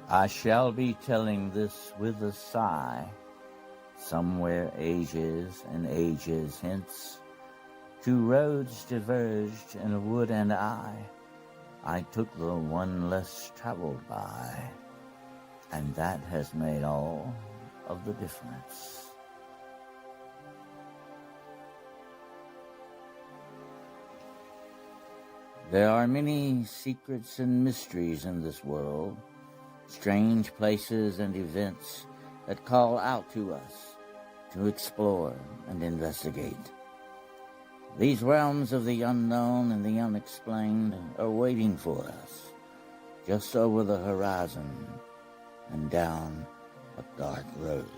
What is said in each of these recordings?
I shall be telling this with a sigh. Somewhere ages and ages hence, two roads diverged in a wood, and I took the one less traveled by, and that has made all of the difference. There are many secrets and mysteries in this world, strange places and events that call out to us to explore and investigate. These realms of the unknown and the unexplained are waiting for us, just over the horizon and down a dark road.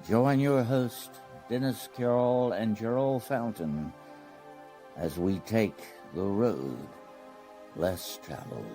Join your host, Dennis Carroll and Gerald Fountain, as we take the road less traveled.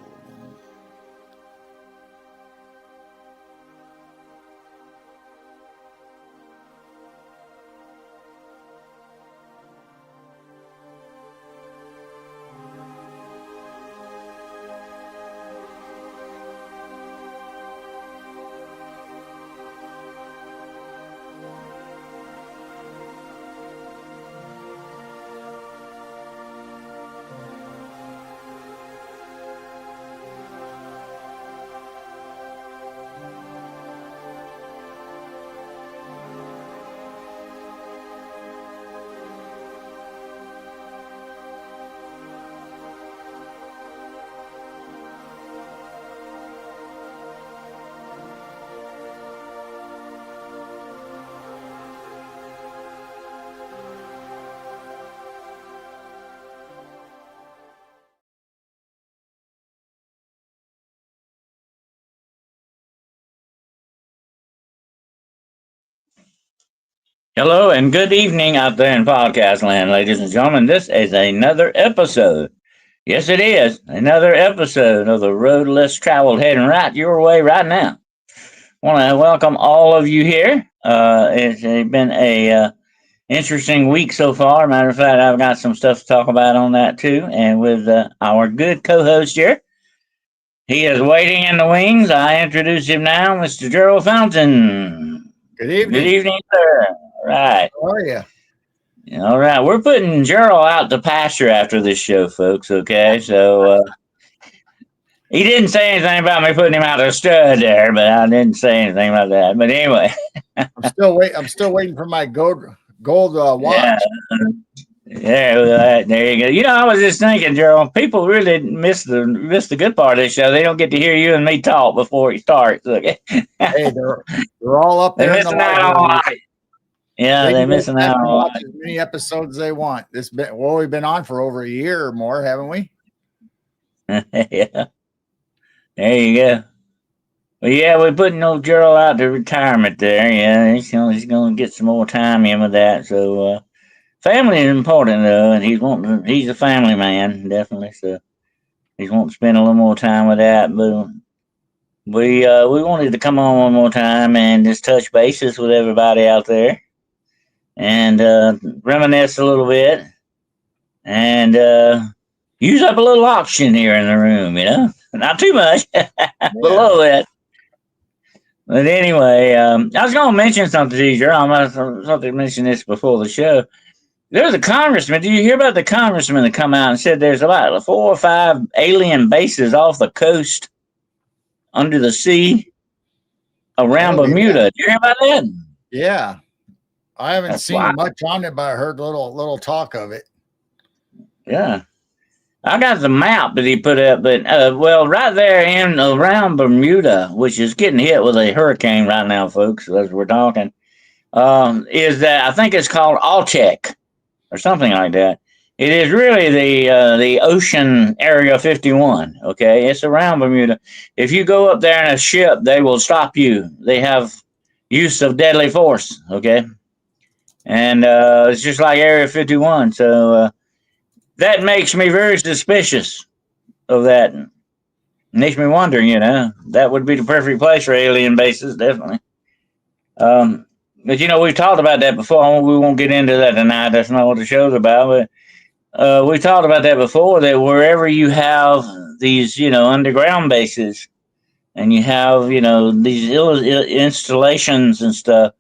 Hello and good evening out there in podcast land, ladies and gentlemen. This is another episode. Yes, it is another episode of the Road Less Traveled, heading right your way right now. I want to welcome all of you here. It's been a interesting week so far. Matter of fact, I've got some stuff to talk about on that too. And with our good co-host here, he is waiting in the wings. I introduce him now, Mr. Gerald Fountain. Good evening. Good evening, sir. All right. How are you? All right, we're putting Gerald out to pasture after this show, folks. Okay, so he didn't say anything about me putting him out to stud there, but I didn't say anything about that. But anyway, I'm still waiting for my gold watch. Yeah, there you go. You know, I was just thinking, Gerald, people really miss the good part of this show. They don't get to hear you and me talk before it starts. Okay. Hey, they're all up there. They're missing out on life. Yeah, they're missing out on watch as many episodes they want. We've been on for over a year or more, haven't we? Yeah. There you go. Well, yeah, we're putting old Gerald out to retirement there. Yeah, he's going to get some more time in with that. So, family is important though, and he's a family man, definitely. So, he's wanting to spend a little more time with that. But we wanted to come on one more time and just touch bases with everybody out there, and reminisce a little bit, and use up a little oxygen here in the room. You know, not too much, below that. But anyway, I was going to mention something to you, Gerald. I something mentioned this before the show. There's a congressman. Did you hear about the congressman that come out and said there's about 4 or 5 alien bases off the coast, under the sea, around Bermuda? Did you hear about that? Yeah, I haven't seen much on it, but I heard little talk of it. Yeah. I got the map that he put up, but right there in around Bermuda, which is getting hit with a hurricane right now, folks, as we're talking, is that I think it's called Alchek or something like that. It is really the Ocean Area 51. Okay, it's around Bermuda. If you go up there in a ship, they will stop you. They have use of deadly force. Okay, and it's just like Area 51. So. That makes me very suspicious of that. Makes me wonder, you know, that would be the perfect place for alien bases, definitely. But, you know, we've talked about that before. We won't get into that tonight. That's not what the show's about. But we talked about that before, that wherever you have these, you know, underground bases, and you have, these installations and stuff,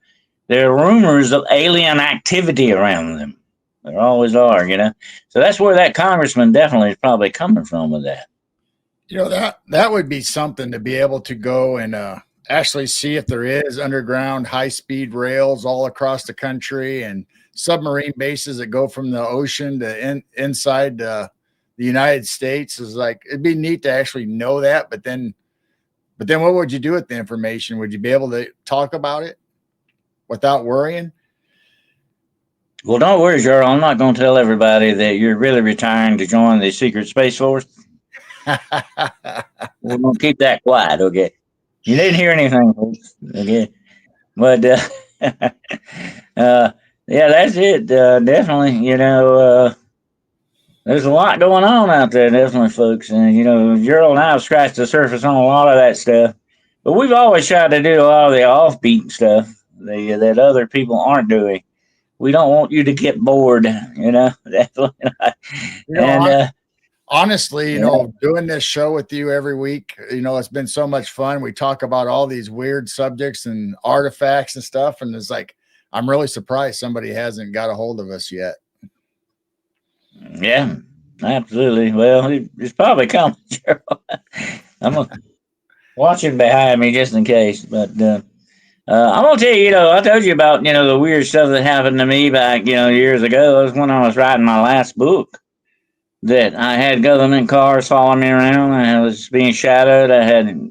there are rumors of alien activity around them. There always are. So that's where that congressman definitely is probably coming from with that. That would be something to be able to go and actually see if there is underground high-speed rails all across the country and submarine bases that go from the ocean to inside the United States. Is like, it'd be neat to actually know that, but then what would you do with the information? Would you be able to talk about it without worrying? Well, don't worry, Gerald. I'm not going to tell everybody that you're really retiring to join the Secret Space Force. We're going to keep that quiet, okay? You didn't hear anything, folks, okay? But, yeah, that's it. Definitely, there's a lot going on out there, definitely, folks. And, Gerald and I have scratched the surface on a lot of that stuff. But we've always tried to do a lot of the offbeat stuff that other people aren't doing. We don't want you to get bored, definitely not. And, honestly, doing this show with you every week, it's been so much fun. We talk about all these weird subjects and artifacts and stuff. And it's like, I'm really surprised somebody hasn't got a hold of us yet. Yeah, absolutely. Well, it's probably coming. I'm watching behind me just in case. But I'm gonna tell you, I told you about the weird stuff that happened to me back years ago. It was when I was writing my last book. That I had government cars following me around. I was being shadowed. I had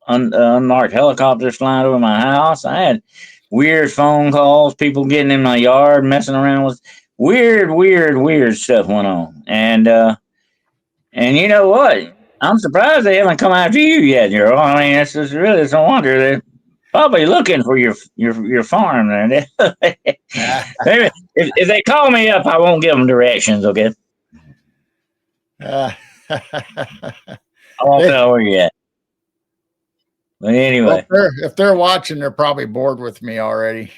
unmarked helicopters flying over my house. I had weird phone calls, people getting in my yard, messing around with weird stuff went on. And you know what? I'm surprised they haven't come after you yet, Gerald. I mean, it's no wonder they're probably looking for your farm there. Maybe if they call me up, I won't give them directions. Okay. I won't tell where you at. But anyway, if they're watching, they're probably bored with me already.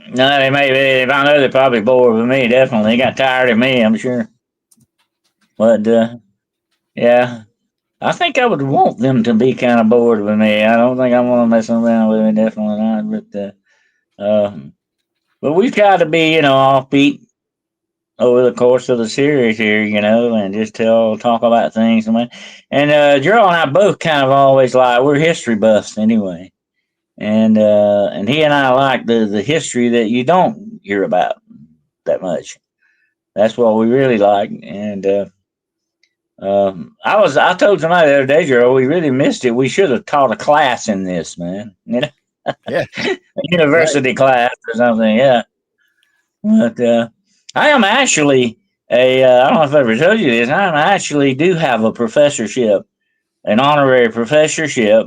No, they may be. If I know, they're probably bored with me. Definitely, they got tired of me. I'm sure. But yeah, I think I would want them to be kind of bored with me. I don't think I want to mess around with me. Definitely not. But we try to be, offbeat over the course of the series here, and just talk about things. And Gerald and I both kind of always we're history buffs anyway. And he and I like the history that you don't hear about that much. That's what we really like. And I told somebody the other day, Gerald, we really missed it. We should have taught a class in this, man. Yeah, a university class or something. Yeah, but I am actually I don't know if I ever told you this. I actually do have a professorship, an honorary professorship.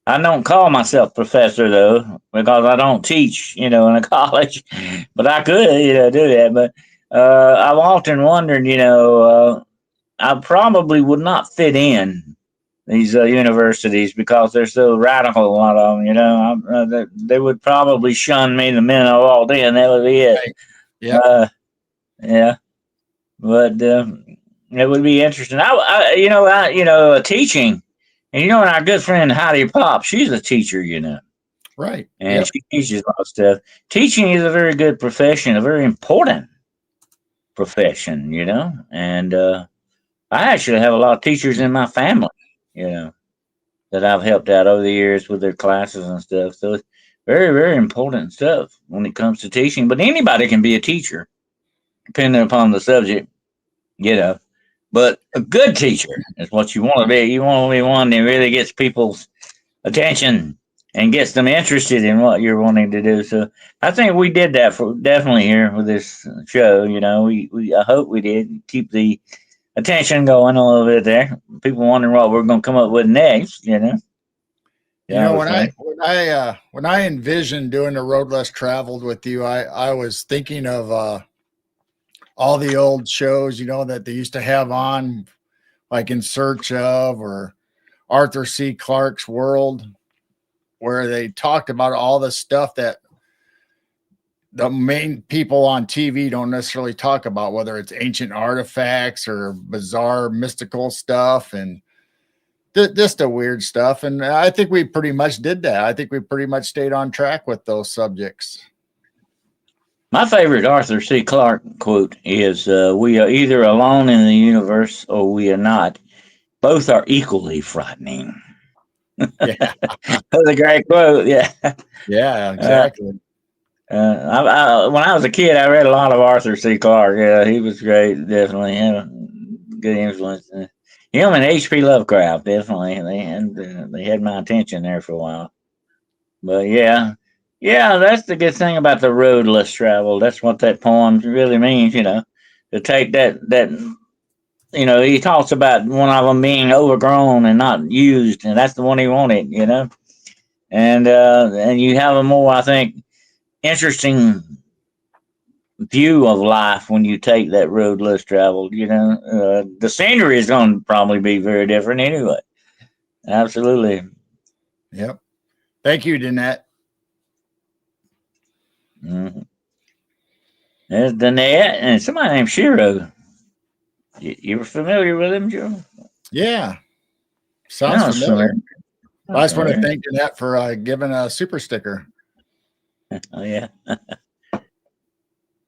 I don't call myself professor though, because I don't teach, in a college. But I could, do that. But I've often wondered, I probably would not fit in these universities because they're so radical. A lot of them, they would probably shun me the minute I walked in. That would be it. Yeah, yeah. But it would be interesting. Teaching. And our good friend Heidi Pop, she's a teacher, Right. And she teaches a lot of stuff. Teaching is a very good profession, a very important profession, And I actually have a lot of teachers in my family, that I've helped out over the years with their classes and stuff. So it's very, very important stuff when it comes to teaching. But anybody can be a teacher, depending upon the subject, But a good teacher is what you want to be. You want to be one that really gets people's attention and gets them interested in what you're wanting to do. So I think we did that for definitely here with this show. I hope we did keep the attention going a little bit there. People wondering what we're going to come up with next. When I envisioned doing the Road Less Traveled with you, I was thinking of all the old shows, that they used to have on, like In Search of or Arthur C. Clarke's World, where they talked about all the stuff that the main people on TV don't necessarily talk about, whether it's ancient artifacts or bizarre mystical stuff. And just the weird stuff. And I think we pretty much did that. I think we pretty much stayed on track with those subjects. My favorite Arthur C. Clarke quote is, "We are either alone in the universe or we are not. Both are equally frightening." Yeah. That's a great quote. Yeah. Yeah, exactly. When I was a kid, I read a lot of Arthur C. Clarke. Yeah, he was great. Definitely had a good influence. Him and H.P. Lovecraft, definitely. They had my attention there for a while. But yeah, yeah, that's the good thing about the road less traveled. That's what that poem really means. To take that. He talks about one of them being overgrown and not used, and that's the one he wanted. And you have a more, I think, interesting view of life when you take that road less traveled. The scenery is going to probably be very different anyway. Absolutely. Yep. Thank you, Danette. Mm-hmm. There's Danette and somebody named Shiro. You were familiar with him, Joe? Yeah. Sounds familiar. I just want to Okay. thank Danette for giving a super sticker. Oh, yeah.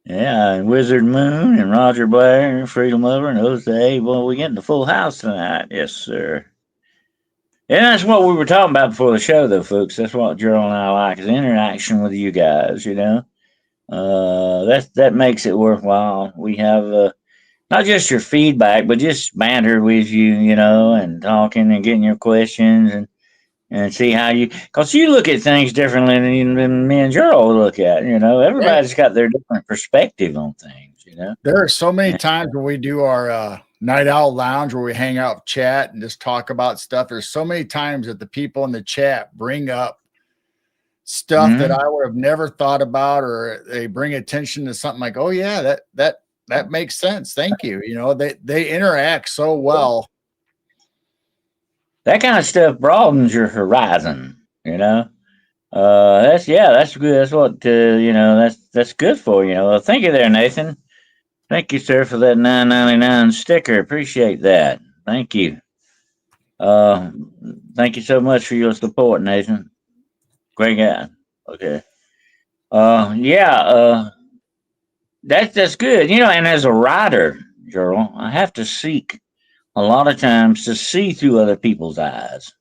Yeah, and Wizard Moon and Roger Blair and Freedom Lover and Jose. Well, we getting the full house tonight. Yes, sir. And that's what we were talking about before the show, though, folks. That's what Gerald and I like, is interaction with you guys, that makes it worthwhile. We have not just your feedback, but just banter with you, and talking and getting your questions and see how because you look at things differently than me and Gerald look at. Everybody's got their different perspective on things. There are so many times when we do our night owl lounge where we hang out, chat, and just talk about stuff. There's so many times that the people in the chat bring up stuff that I would have never thought about, or they bring attention to something like, "Oh yeah, that makes sense. Thank you." They interact so well. That kind of stuff broadens your horizon. That's good. That's what that's good for. Thank you there, Nathan. Thank you, sir, for that $9.99 sticker. Appreciate that. Thank you. Thank you so much for your support, Nathan. Great guy. Okay. That's good. And as a writer, Gerald, I have to seek a lot of times to see through other people's eyes.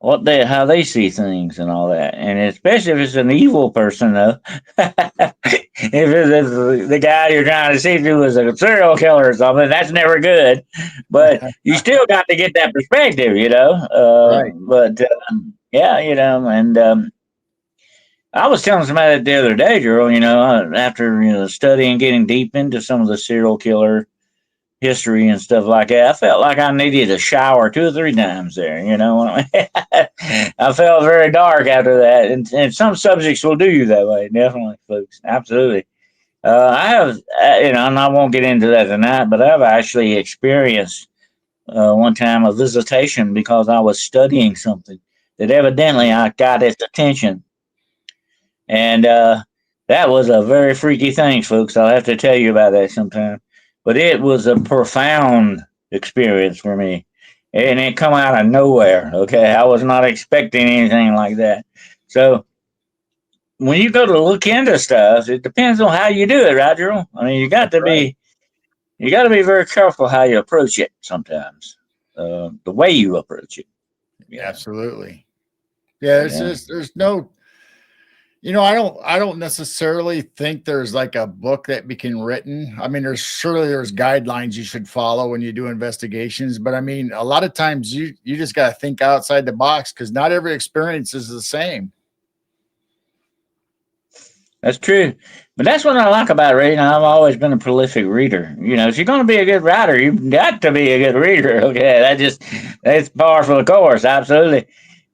How they see things and all that, and especially if it's an evil person, though. If it's the guy you're trying to see through is a serial killer or something, that's never good. But you still got to get that perspective, Right. But and I was telling somebody that the other day, Gerald. After studying, getting deep into some of the serial killer history and stuff like that, I felt like I needed a shower 2 or 3 times there. I felt very dark after that, and some subjects will do you that way. Definitely, folks. Absolutely. I have, and I won't get into that tonight, but I've actually experienced one time a visitation because I was studying something that evidently I got its attention, and that was a very freaky thing, folks. I'll have to tell you about that sometime. But it was a profound experience for me. And it come out of nowhere. Okay. I was not expecting anything like that. So when you go to look into stuff, it depends on how you do it, right, Gerald? I mean, you got to be very careful how you approach it sometimes. The way you approach it. Yeah. Absolutely. Yeah, there's no, I don't necessarily think there's like a book that became written. I mean, there's guidelines you should follow when you do investigations, but I mean, a lot of times you just got to think outside the box, because not every experience is the same. That's true. But that's what I like about reading. I've always been a prolific reader. If you're going to be a good writer, you've got to be a good reader. Okay. That's par for the course. Absolutely.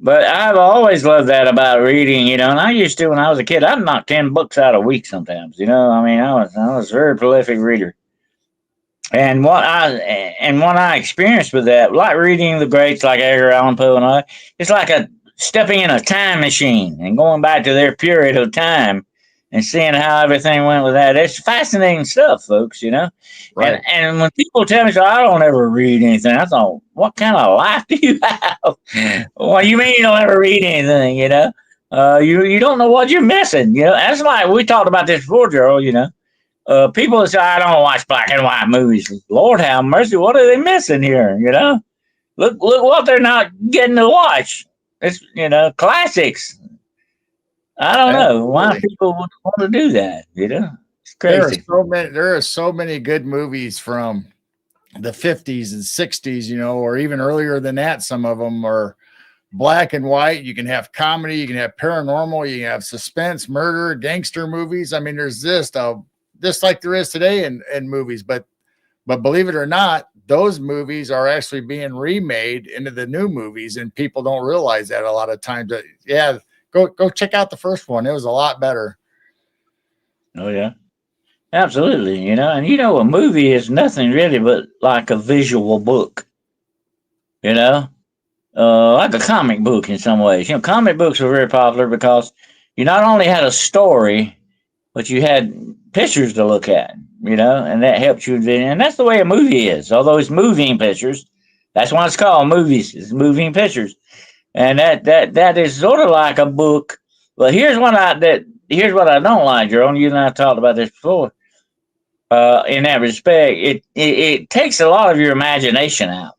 But I've always loved that about reading, and I used to when I was a kid. I'd knock 10 books out a week sometimes. I mean, I was a very prolific reader. And what I experienced with that, like reading the greats like Edgar Allan Poe and all, it's like stepping in a time machine and going back to their period of time and seeing how everything went with that. It's fascinating stuff, folks, Right. And when people tell me, so I don't ever read anything, I thought, what kind of life do you have? Well, you mean you don't ever read anything, you don't know what you're missing, That's like we talked about this before, Gerald, people that say, I don't watch black and white movies. Lord have mercy, what are they missing here, Look what they're not getting to watch. It's, classics. I don't know why people would want to do that. It's crazy. There are so many good movies from the 50s and 60s, or even earlier than that. Some of them are black and white. You can have comedy, you can have paranormal, you can have suspense, murder, gangster movies. I mean, there's just like there is today in movies, but believe it or not, those movies are actually being remade into the new movies, and people don't realize that a lot of times. Go check out the first one. It was a lot better. Oh yeah, absolutely. And a movie is nothing really but like a visual book. Like a comic book in some ways. Comic books were very popular because you not only had a story, but you had pictures to look at. And that helped you. And that's the way a movie is. Although it's moving pictures, that's what it's called. Movies. It's moving pictures. And that is sort of like a book. But here's what I don't like, Jerome. You and I talked about this before. In that respect, it takes a lot of your imagination out.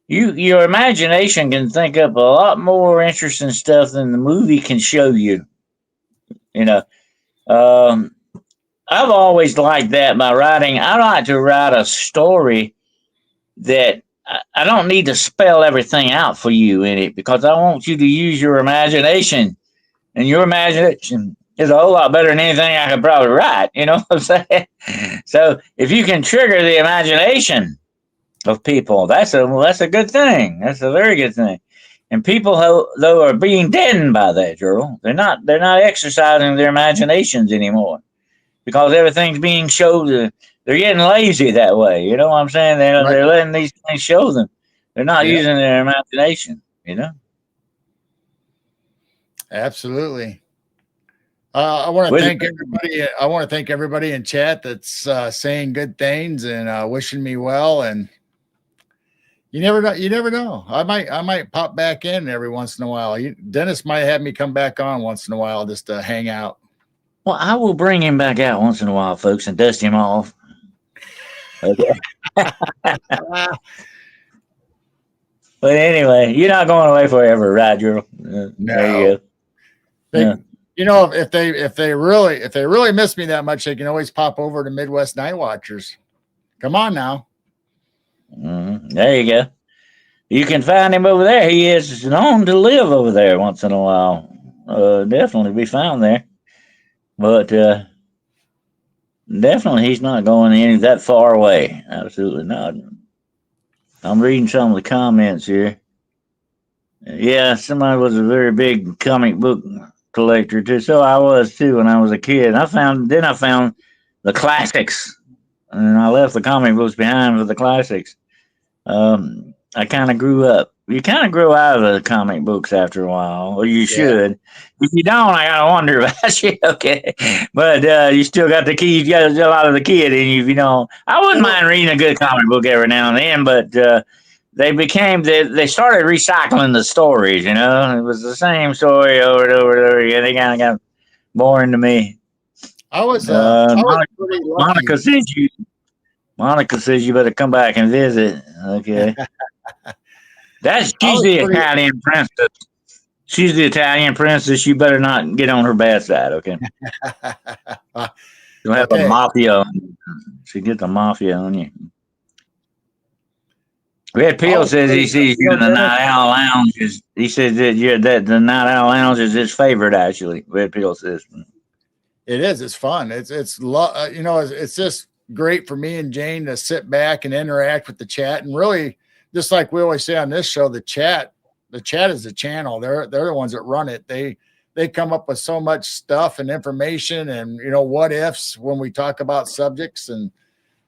Your imagination can think up a lot more interesting stuff than the movie can show you. I've always liked that by writing. I like to write a story that I don't need to spell everything out for you in it because I want you to use your imagination. And your imagination is a whole lot better than anything I could probably write. You know what I'm saying? So if you can trigger the imagination of people, that's a good thing. That's a very good thing. And people though are being deadened by that, Gerald. They're not exercising their imaginations anymore because everything's being showed. They're getting lazy that way. You know what I'm saying? They're letting these things show them. They're not using their imagination. Absolutely. I want to thank everybody. I want to thank everybody in chat that's saying good things and wishing me well. And you never know. You never know. I might pop back in every once in a while. Dennis might have me come back on once in a while just to hang out. Well, I will bring him back out once in a while, folks, and dust him off. Okay. But anyway, you're not going away forever, right, Gerald? No. There you go. If they really miss me that much, they can always pop over to Midwest Night Watchers. Come on now. There you go. You can find him over there. He is known to live over there once in a while. Definitely be found there. But definitely he's not going any that far away. Absolutely not. I'm reading some of the comments here. Yeah, somebody was a very big comic book collector too. So I was too when I was a kid. I found the classics, and I left the comic books behind for the classics. I kind of grew up. You kind of grow out of the comic books after a while, or you should. If you don't, I gotta wonder about you. Okay, but you still got the key. You got a lot of the kid in you. If you don't, I wouldn't mind reading a good comic book every now and then, but they started recycling the stories. It was the same story over and over and over again. They kind of got boring to me. Monica says you better come back and visit. Okay. She's the Italian princess. She's the Italian princess. You better not get on her bad side, okay? You'll have the mafia. She get the mafia on you. Red Pill says he sees you in the Night Owl Lounge. He says that the Night Owl Lounge is his favorite. Actually, Red Pill says it is. It's fun. It's just great for me and Jane to sit back and interact with the chat, and really, just like we always say on this show, the chat is the channel. They're the ones that run it. They come up with so much stuff and information and what ifs when we talk about subjects. And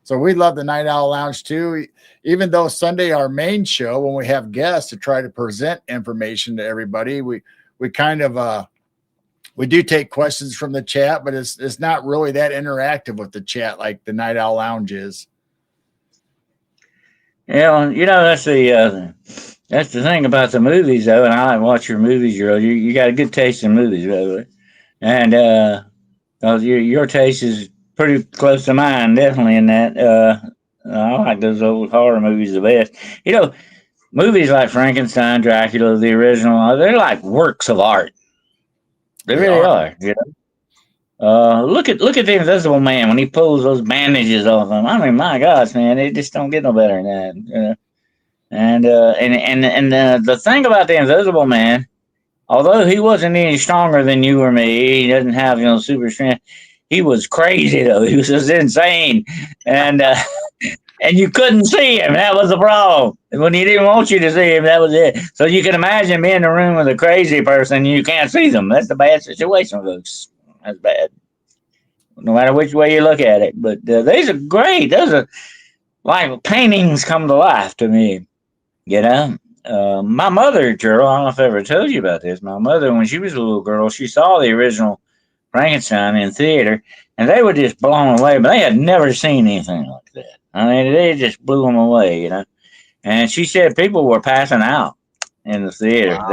so we love the Night Owl Lounge too, even though Sunday, our main show, when we have guests to try to present information to everybody, we kind of we do take questions from the chat, but it's not really that interactive with the chat like the Night Owl Lounge is. Yeah, that's the thing about the movies, though. And I like to watch your movies, you got a good taste in movies, brother. And your taste is pretty close to mine, definitely in that. I like those old horror movies the best. Movies like Frankenstein, Dracula, the original, they're like works of art. They really are. Look at the Invisible Man when he pulls those bandages off him. I mean, my gosh, man, it just don't get no better than that. And the thing about the Invisible Man, although he wasn't any stronger than you or me, he doesn't have super strength. He was crazy though. He was just insane, and you couldn't see him. That was the problem. When he didn't want you to see him, that was it. So you can imagine being in a room with a crazy person and you can't see them. That's a bad situation, folks. That's bad. No matter which way you look at it. But these are great. Those are like paintings come to life to me. My mother, Gerald, I don't know if I ever told you about this. My mother, when she was a little girl, she saw the original Frankenstein in theater, and they were just blown away. But they had never seen anything like that. I mean, they just blew them away, And she said people were passing out in the theater. Wow.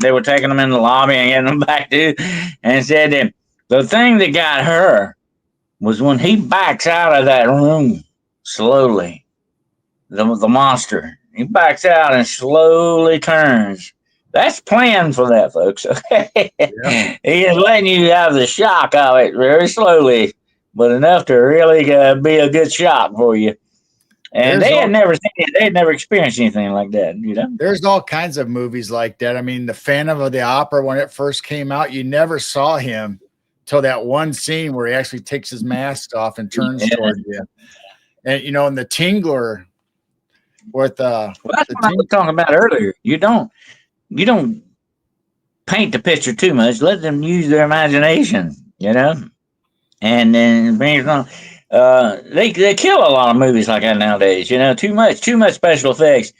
They were taking them in the lobby and getting them back too, and said that the thing that got her was when he backs out of that room slowly. The monster, he backs out and slowly turns. That's planned for that, folks. Okay, yeah. He is letting you have the shock of it very slowly, but enough to really be a good shock for you. And they had never seen it. They had never experienced anything like that, There's all kinds of movies like that. I mean, the Phantom of the Opera, when it first came out, you never saw him till that one scene where he actually takes his mask off and turns toward you. And, in the Tingler with that's what I was talking about earlier. You don't paint the picture too much. Let them use their imagination, and then bring it on. They kill a lot of movies like that nowadays. Too much special effects.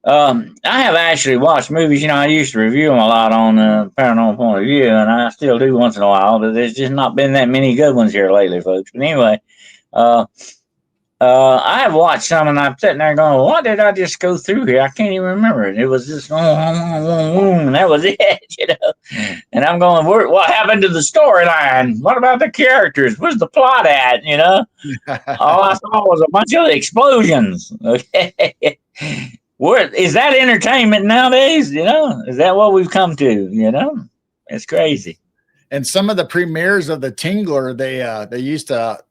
I have actually watched movies. I used to review them a lot on Paranormal Point of View, and I still do once in a while. But there's just not been that many good ones here lately, folks. But anyway, I have watched some, and I'm sitting there going, "What did I just go through here? I can't even remember it. It was just and that was it, And I'm going, "What happened to the storyline? What about the characters? Where's the plot at? All I saw was a bunch of explosions. Okay, is that entertainment nowadays? Is that what we've come to? It's crazy. And some of the premieres of the Tingler, they used to.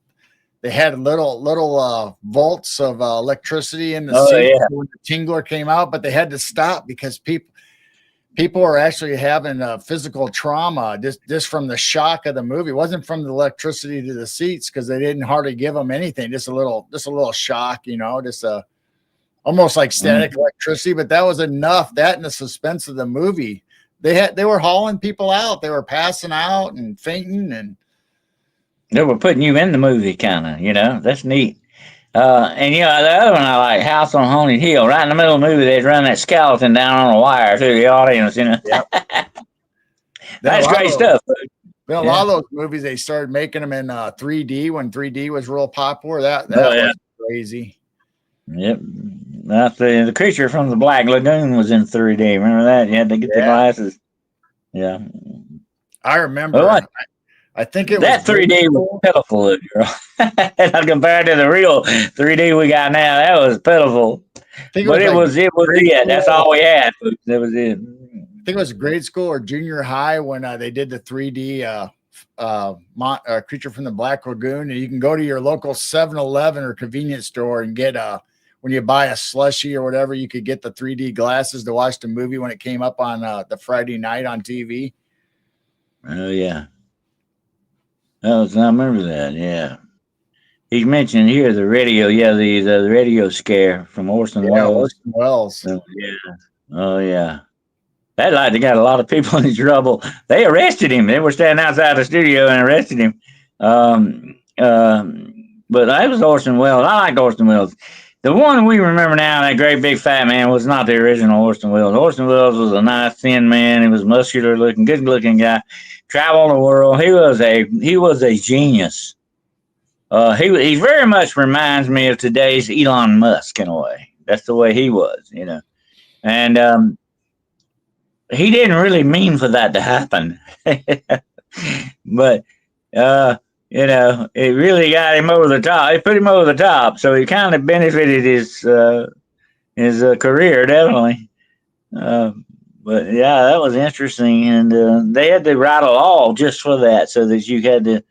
They had little volts of electricity in the seat when the Tingler came out, but they had to stop because people were actually having physical trauma just from the shock of the movie. It wasn't from the electricity to the seats because they didn't hardly give them anything. Just a little shock, just almost like static electricity. But that was enough. That and the suspense of the movie. They were hauling people out. They were passing out and fainting and. They were putting you in the movie, kind of, that's neat. And, the other one I like, House on Haunted Hill. Right in the middle of the movie, they'd run that skeleton down on a wire to the audience, Yep. That's great stuff. Well, a lot of those movies, they started making them in 3D when 3D was real popular. That was crazy. Yep. The Creature from the Black Lagoon was in 3D. Remember that? You had to get the glasses. Yeah. I remember. I think that 3D was pitiful, girl. Compared to the real 3D we got now, that was pitiful. But it was it. That's all we had. That was it. I think it was grade school or junior high when they did the 3D Creature from the Black Lagoon, and you can go to your local 7-Eleven or convenience store and get when you buy a slushie or whatever, you could get the 3D glasses to watch the movie when it came up on the Friday night on TV. Oh yeah. I remember that, yeah. He mentioned here the radio, the radio scare from Orson Welles. Orson Welles. Oh, yeah. That light got a lot of people in trouble. They arrested him. They were standing outside the studio and arrested him. But that was Orson Welles. I liked Orson Welles. The one we remember now, that great big fat man, was not the original Orson Welles. Orson Welles was a nice thin man. He was muscular looking, good looking guy. travel the world. He was a genius. He very much reminds me of today's Elon Musk in a way. That's the way he was, and he didn't really mean for that to happen, but it really got him over the top. It put him over the top, so he kind of benefited his career definitely. Uh, but yeah, that was interesting, and they had to write a law just for that, so that you had to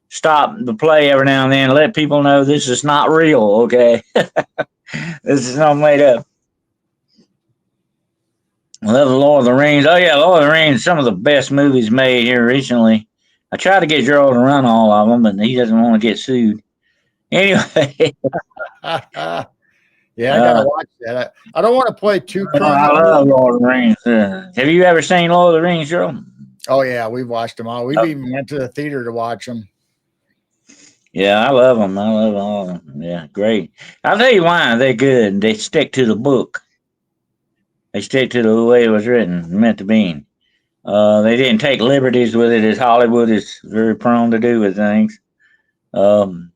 stop the play every now and then, and let people know this is not real. Okay, this is not made up. I love the Lord of the Rings. Oh yeah, Lord of the Rings, some of the best movies made here recently. I tried to get Gerald to run all of them, but he doesn't want to get sued. Anyway, Yeah, I gotta watch that. I don't want to play too I current. love Lord of the Rings. Have you ever seen Lord of the Rings, Gerald? Oh yeah, we've watched them all. We've even went to the theater to watch them. Yeah, I love them. I love all of them. Yeah, great. I'll tell you why they're good. They stick to the book. They stick to the way it was written, meant to be. They didn't take liberties with it as Hollywood is very prone to do with things. Um,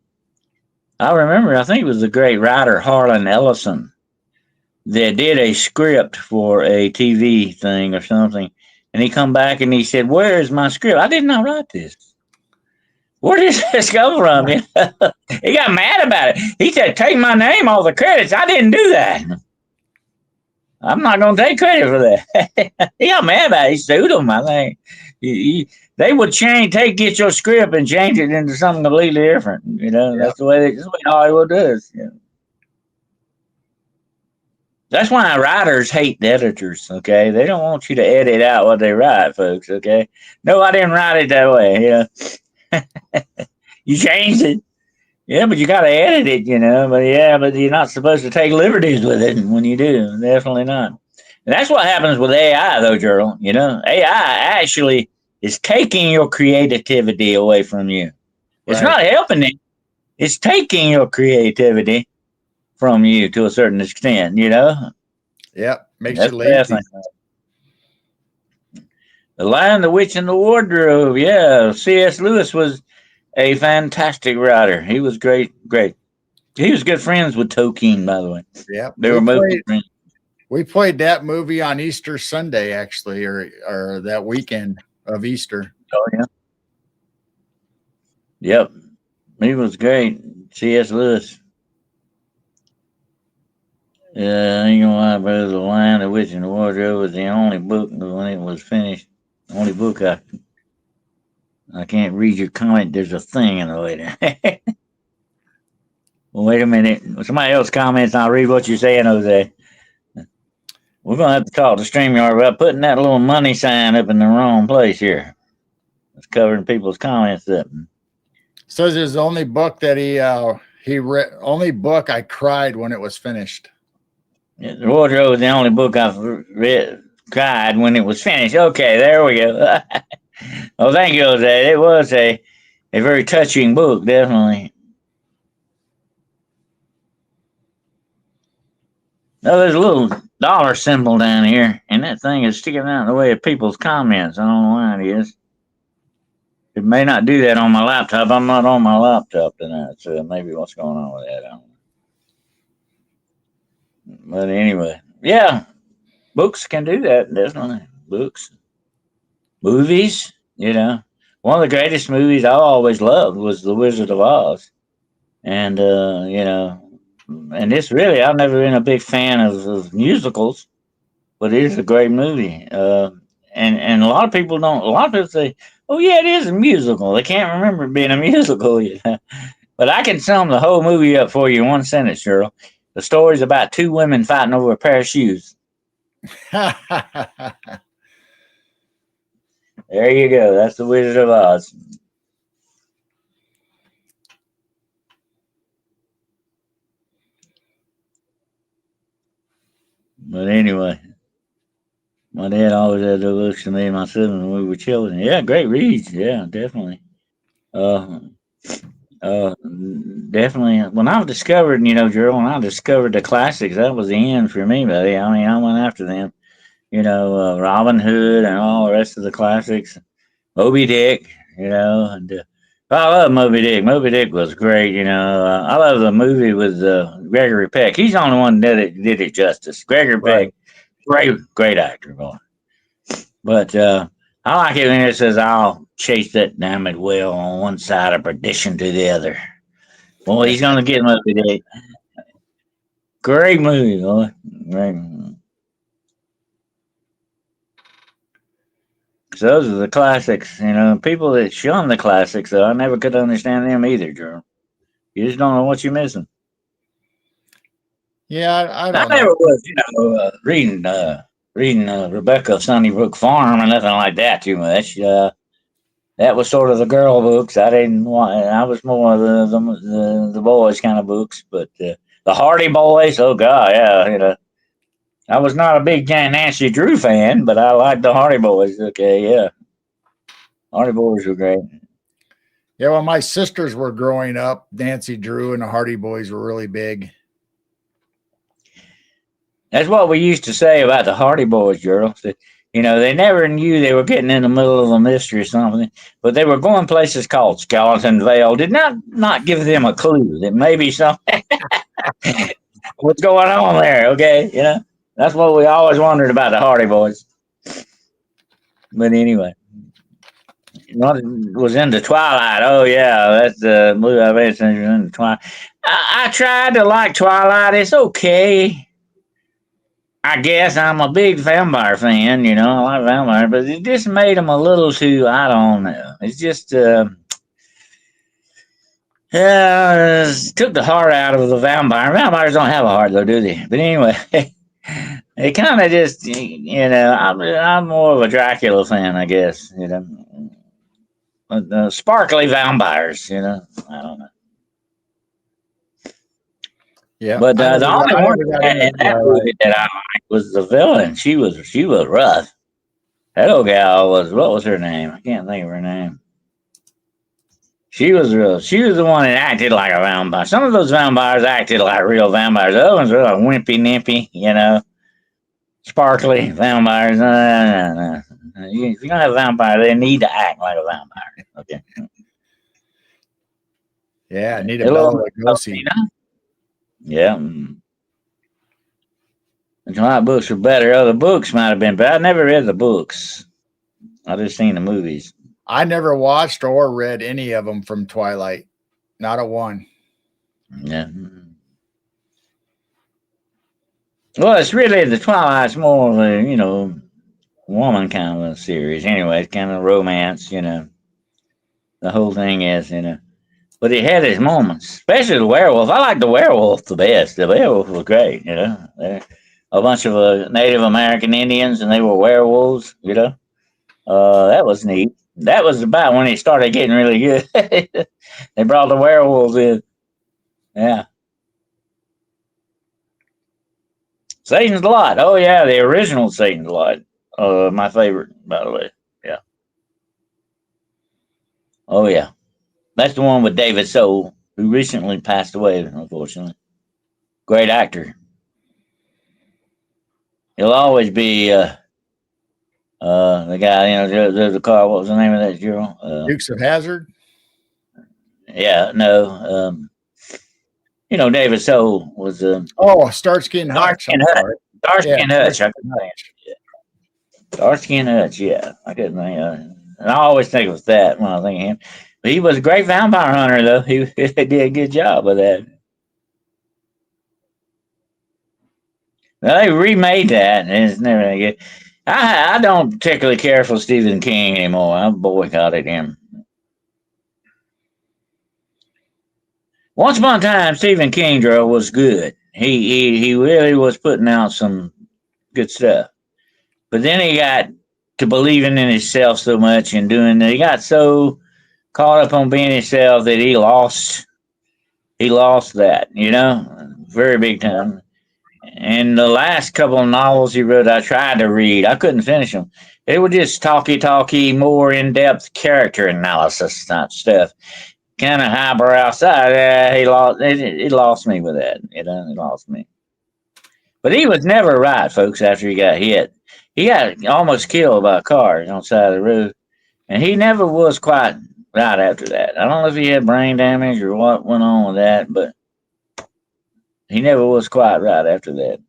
I remember, I think it was the great writer Harlan Ellison that did a script for a TV thing or something, and he come back and he said, "Where is my script? I did not write this. Where did this come from?" He got mad about it. He said, "Take my name off the credits. I didn't do that. I'm not going to take credit for that." He got mad about it. He sued them, I think. They would get your script and change it into something completely different. Yep. That's the way Hollywood does. That's why writers hate editors, okay? They don't want you to edit out what they write, folks, okay? No, I didn't write it that way, You changed it. Yeah, but you got to edit it, but you're not supposed to take liberties with it when you do. Definitely not. And that's what happens with AI, though, Gerald. AI actually is taking your creativity away from you. It's not helping it. It's taking your creativity from you to a certain extent, Yep, makes you lazy. The Lion, the Witch, and the Wardrobe. Yeah, C.S. Lewis was a fantastic writer. He was great. He was good friends with Tolkien, by the way. Yeah, they were both good friends. We played that movie on Easter Sunday, actually, or that weekend of Easter. Oh yeah. Yep, he was great. C.S. Lewis. Yeah, I ain't gonna lie, brother. The Lion, the Witch, and the Wardrobe was the only book when it was finished. The only book I can't read your comment. There's a thing in the way there. Well, wait a minute. Somebody else comments, and I'll read what you're saying, Jose. We're going to have to talk to StreamYard about putting that little money sign up in the wrong place here. It's covering people's comments up. Says it's the only book that he read. Only book I cried when it was finished. Yeah, the Wardrobe was the only book I've cried when it was finished. Okay, there we go. Well, thank you, Jose. It was a very touching book, definitely. Oh, there's a little dollar symbol down here, and that thing is sticking out in the way of people's comments. I don't know why it is. It may not do that on my laptop. I'm not on my laptop tonight, so maybe what's going on with that? I don't know. But anyway, yeah, books can do that, definitely. Books, movies, One of the greatest movies I always loved was The Wizard of Oz. And, and this really, I've never been a big fan of musicals, but it is a great movie. And a lot of people say, "Oh yeah, it is a musical." They can't remember it being a musical, But I can sum the whole movie up for you in one sentence, Cheryl. The story's about two women fighting over a pair of shoes. There you go. That's The Wizard of Oz. But anyway, my dad always had those books to me and my siblings when we were children. Yeah, great reads. Yeah, definitely. Definitely. When I discovered, Gerald, when I discovered the classics, that was the end for me, buddy. I went after them. Robin Hood and all the rest of the classics. Moby Dick, and I love Moby Dick. Moby Dick was great, I love the movie with Gregory Peck. He's the only one that did it justice. Gregory Right. Peck, great actor, boy. But I like it when it says, "I'll chase that damned whale on one side of perdition to the other." Boy, he's gonna get Moby Dick. Great movie, boy. Great. So those are the classics. People that shun the classics, though, I never could understand them either, Joe. You just don't know what you're missing. Yeah, I I don't never know. was, reading Rebecca Sunnybrook Farm or nothing like that too much. That was sort of the girl books. I didn't want. I was more of the boys kind of books. But the Hardy Boys, oh god, yeah, I was not a big Nancy Drew fan, but I liked the Hardy Boys. Okay, yeah, Hardy Boys were great. Yeah, when my sisters were growing up, Nancy Drew and the Hardy Boys were really big. That's what we used to say about the Hardy Boys, girls. That, they never knew they were getting in the middle of a mystery or something, but they were going places called Skeleton Vale. Did not give them a clue that maybe something what's going on there. Okay, that's what we always wondered about the Hardy Boys. But anyway, what was into Twilight? Oh yeah, that's the movie I mentioned in Twilight. I tried to like Twilight. It's okay. I guess I'm a big vampire fan, I like vampire, but it just made them a little too, I don't know. It's just, took the heart out of the vampire. Vampires don't have a heart, though, do they? But anyway, it kind of just, I'm more of a Dracula fan, I guess, Sparkly vampires, I don't know. Yeah, But the only one in that movie Twilight. that I liked was the villain. She was rough. That old gal what was her name? I can't think of her name. She was real. She was the one that acted like a vampire. Some of those vampires acted like real vampires. The other ones were like wimpy, nimpy, sparkly vampires. No. If you're gonna have a vampire, they need to act like a vampire. Okay. Yeah, I need a Bela Lugosi. Yeah. The Twilight books were better. Other books might have been, but I never read the books. I just seen the movies. I never watched or read any of them from Twilight. Not a one. Yeah. Well, it's really the Twilight's more of a, woman kind of a series. Anyway, it's kind of romance, The whole thing is, But it had its moments, especially the werewolf. I like the werewolf the best. The werewolf was great, They're a bunch of Native American Indians, and they were werewolves, That was neat. That was about when it started getting really good. They brought the werewolves in. Yeah. Satan's Lot. Oh, yeah, the original Satan's Lot. My favorite, by the way. Yeah. Oh, yeah. That's the one with David Soul, who recently passed away, unfortunately. Great actor. He'll always be the guy, the car. What was the name of that girl? Dukes of Hazzard. Yeah, no. David Soul was Starsky and Hutch. Starsky and Hutch. Starsky and Hutch. Yeah, I couldn't think of it. And I always think of that when I think of him. But he was a great vampire hunter, though. He did a good job with that. Well, they remade that, and it's never that good. I don't particularly care for Stephen King anymore. I've boycotted him. Once upon a time, Stephen King was good. He really was putting out some good stuff. But then he got to believing in himself so much and doing that. He got so caught up on being himself that he lost that, very big time. And the last couple of novels he wrote, I tried to read. I couldn't finish them. They were just talky, more in-depth character analysis type stuff. Kind of highbrow side. He lost me with that. He lost me. But he was never right, folks, after he got hit. He got almost killed by a car on the side of the road. And he never was quite right after that. I don't know if he had brain damage or what went on with that, but he never was quite right after that.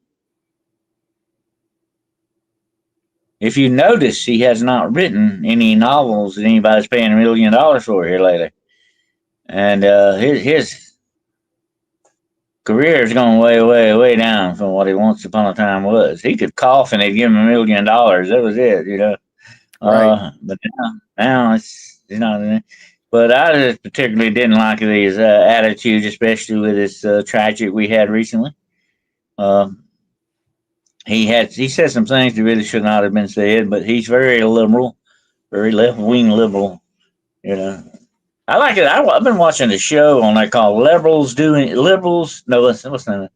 If you notice, he has not written any novels that anybody's paying $1 million for here lately. And his career is going way, way, way down from what he once upon a time was. He could cough and they'd give him $1 million. That was it, you know. Right. But now it's not. But I just particularly didn't like his attitude, especially with this tragic we had recently. He said some things that really should not have been said, but he's very liberal, very left wing liberal. You know, I like it. I've been watching a show on there called Liberals. No, what's the name?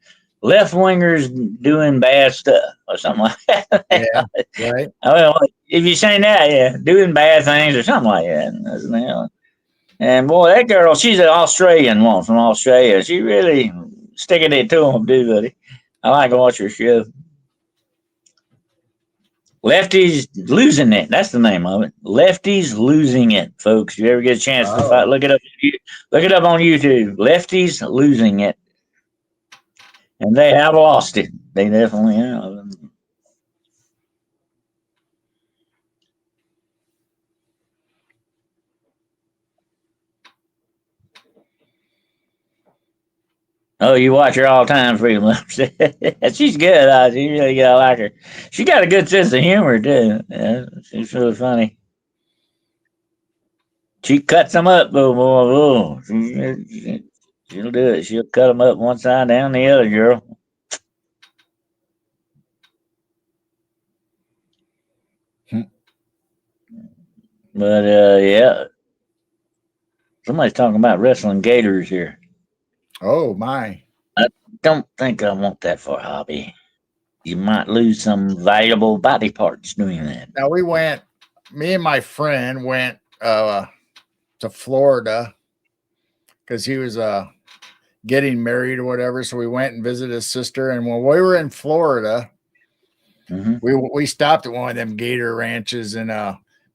Left wingers doing bad stuff or something like that. Yeah. Right. I mean, if you're saying that, yeah, doing bad things or something like that. And boy, that girl, she's an Australian one from Australia. She really sticking it to him, too, buddy. I like to watch her show. Lefties losing it. That's the name of it. Lefties losing it, folks. If you ever get a chance to fight, look it up. Look it up on YouTube. Lefties losing it, and they have lost it. They definitely have. Oh, you watch her all the time, pretty much. She's good. She really got like her. She got a good sense of humor too. Yeah, she's really funny. She cuts them up, boy. She'll do it. She'll cut them up one side down the other, girl. But yeah, somebody's talking about wrestling gators here. Oh my! I don't think I want that for a hobby. You might lose some valuable body parts doing that. Now me and my friend went to Florida because he was getting married or whatever. So we went and visited his sister. And when we were in Florida, we stopped at one of them gator ranches, and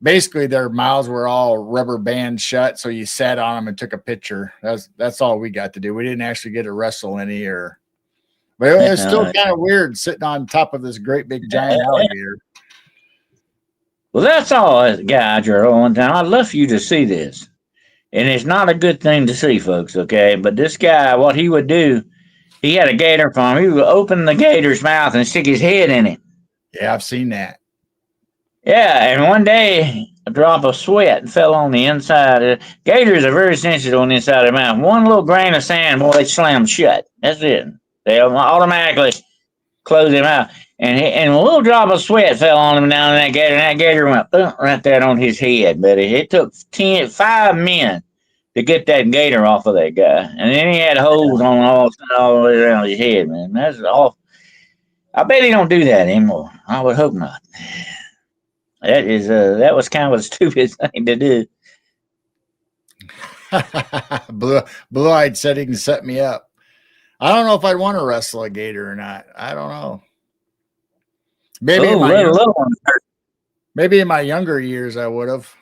basically their mouths were all rubber band shut. So you sat on them and took a picture. That's all we got to do. We didn't actually get to wrestle any but it was still kind of weird sitting on top of this great big giant alligator. Well, that's all, guy, Gerald. One time, I'd love for you to see this. And it's not a good thing to see, folks, okay? But this guy, what he would do, he had a gator farm. He would open the gator's mouth and stick his head in it. Yeah, I've seen that. Yeah, and one day, a drop of sweat fell on the inside. Gators are very sensitive on the inside of their mouth. One little grain of sand, boy, they slam shut. That's it. They automatically close their mouth. And a little drop of sweat fell on him down in that gator, and that gator went right there on his head, buddy. It took 5 men to get that gator off of that guy. And then he had holes on all the way around his head, man. That's all. I bet he don't do that anymore. I would hope not. That was kind of a stupid thing to do. Blue-eyed said he can set me up. I don't know if I'd want to wrestle a gator or not. I don't know. Maybe in my younger years I would have.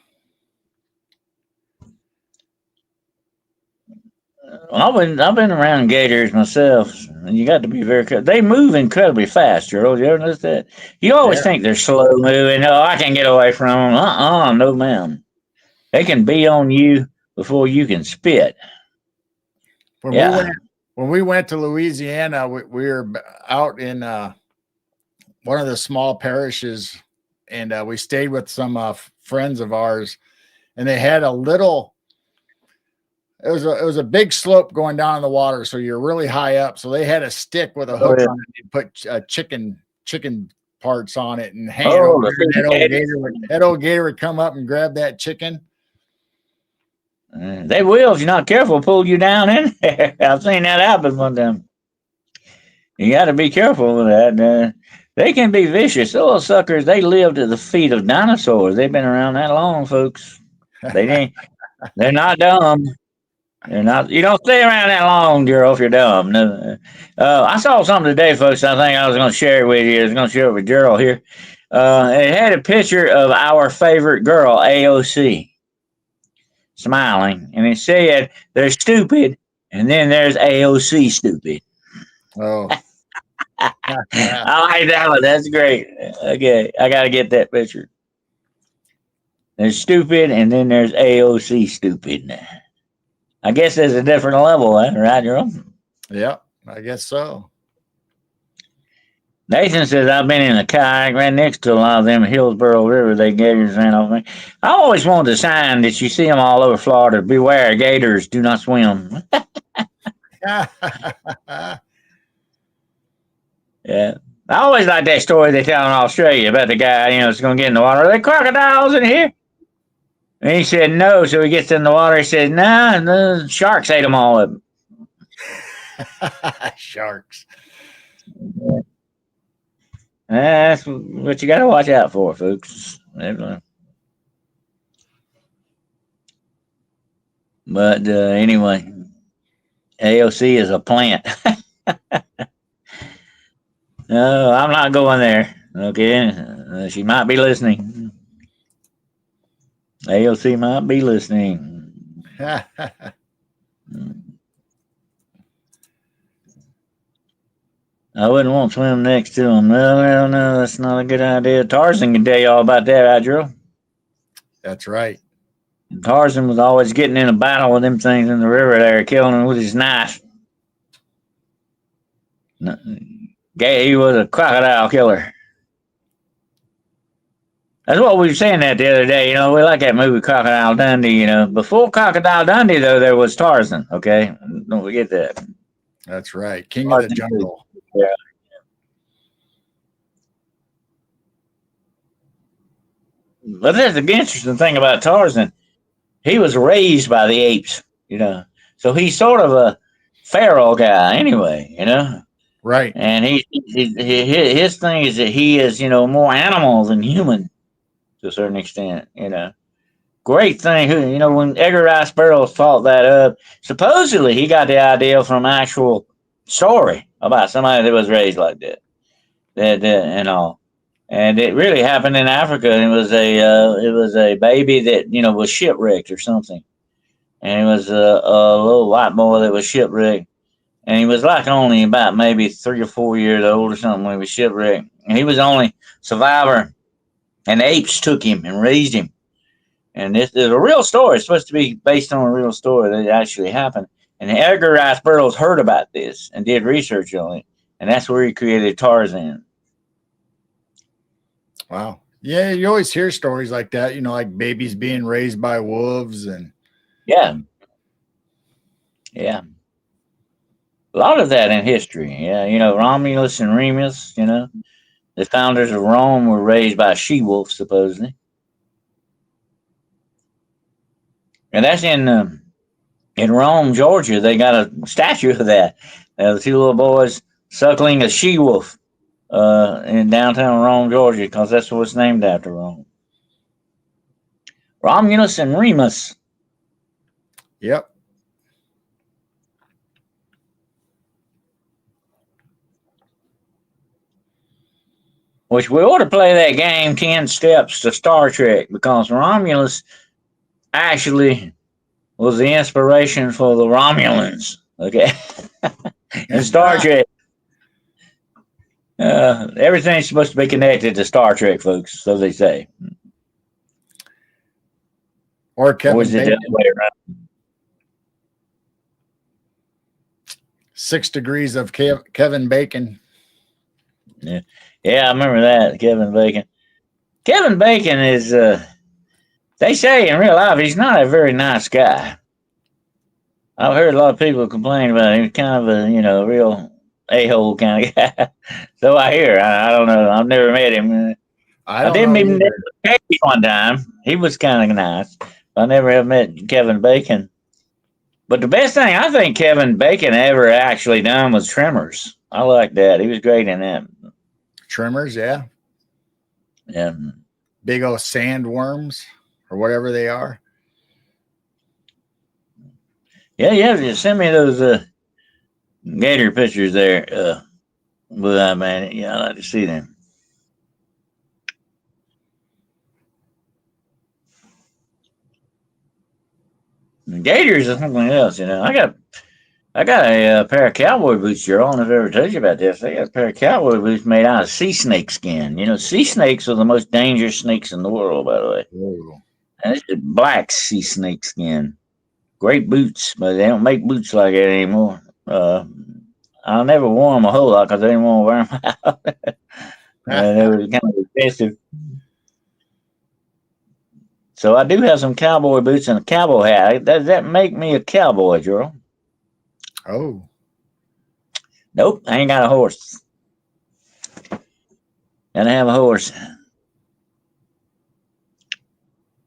I've been around gators myself, and you got to be very careful. They move incredibly fast, Gerald. You ever notice that? You always think they're slow moving. Oh, I can get away from them. No, ma'am. They can be on you before you can spit. When we went to Louisiana, we were out in one of the small parishes, and we stayed with some friends of ours, and they had a little. It was a big slope going down in the water, so you're really high up. So they had a stick with a hook on it and put chicken parts on it and hang it over. That old gator would come up and grab that chicken. They will, if you're not careful, pull you down in there. I've seen that happen one time. You got to be careful with that. They can be vicious. Those suckers, they lived at the feet of dinosaurs. They've been around that long, folks. They're not dumb. They're not. You don't stay around that long, girl, if you're dumb. No. I saw something today, folks. I think I was going to share it with you. I was going to share it with Gerald here. It had a picture of our favorite girl, AOC, smiling, and it said, "There's stupid, and then there's AOC stupid." Oh, I like that one. That's great. Okay, I gotta get that picture. There's stupid, and then there's AOC stupid. I guess there's a different level, right, Jerome? yeah, I guess so. Nathan says, I've been in a kayak right next to a lot of them Hillsborough River. They gators ran off me. I always wanted a sign that you see them all over Florida. Beware, gators, do not swim. Yeah. I always like that story they tell in Australia about the guy, that's going to get in the water. Are there crocodiles in here? And he said no. So he gets in the water. He says, nah, the sharks ate them all up. Sharks. That's what you got to watch out for, folks. But anyway, AOC is a plant. No, I'm not going there. Okay. She might be listening. AOC might be listening. I wouldn't want to swim next to him. No, that's not a good idea. Tarzan can tell you all about that, right, Drew? That's right. Tarzan was always getting in a battle with them things in the river there, killing them with his knife. He was a crocodile killer. That's what we were saying that the other day. We like that movie Crocodile Dundee. Before Crocodile Dundee, though, there was Tarzan. Okay, don't forget that. That's right. King Tarzan of the jungle. Yeah. But that's the interesting thing about Tarzan. He was raised by the apes, so he's sort of a feral guy anyway, Right. And his thing is that he is, more animal than human to a certain extent, Great thing, when Edgar Rice Burroughs thought that up, supposedly he got the idea from actual story about somebody that was raised like that, and all. And it really happened in Africa. It was a baby that was shipwrecked or something, and it was a little white boy that was shipwrecked, and he was like only about maybe 3 or 4 years old or something when he was shipwrecked, and he was the only survivor, and the apes took him and raised him, and this is a real story. It's supposed to be based on a real story that actually happened, and Edgar Rice Burroughs heard about this and did research on it, and that's where he created Tarzan. Wow. Yeah, you always hear stories like that, like babies being raised by wolves and yeah. A lot of that in history. Yeah, Romulus and Remus, the founders of Rome were raised by she-wolves, supposedly. And that's in Rome, Georgia. They got a statue of that. The two little boys suckling a she-wolf. In downtown Rome, Georgia, because that's what it's named after, Rome. Romulus and Remus. Yep. Which we ought to play that game 10 Steps to Star Trek, because Romulus actually was the inspiration for the Romulans. Okay. In Star Trek. Everything's supposed to be connected to Star Trek, folks, so they say. Or Kevin is it the other way around? 6 Degrees of Kevin Bacon. Yeah, I remember that, Kevin Bacon. Kevin Bacon is, they say in real life, he's not a very nice guy. I've heard a lot of people complain about him. He's kind of a, real a-hole kind of guy. So I hear. I don't know. I've never met him. I didn't even meet him one time. He was kind of nice. I never have met Kevin Bacon. But the best thing I think Kevin Bacon ever actually done was Tremors. I like that. He was great in that. Tremors, yeah. Yeah. Big old sandworms or whatever they are. Yeah. Just send me those gator pictures there. Man, yeah, I like to see them. Gators is something else, you know. I got a pair of cowboy boots, Gerald. I don't know if I ever told you about this. I got a pair of cowboy boots made out of sea snake skin. You know, sea snakes are the most dangerous snakes in the world, by the way. Whoa. And it's black sea snake skin. Great boots, but they don't make boots like that anymore. I never wore them a whole lot because I didn't want to wear them out. They were kind of expensive. So I do have some cowboy boots and a cowboy hat. Does that make me a cowboy, Gerald? Oh. Nope, I ain't got a horse. Gotta have a horse.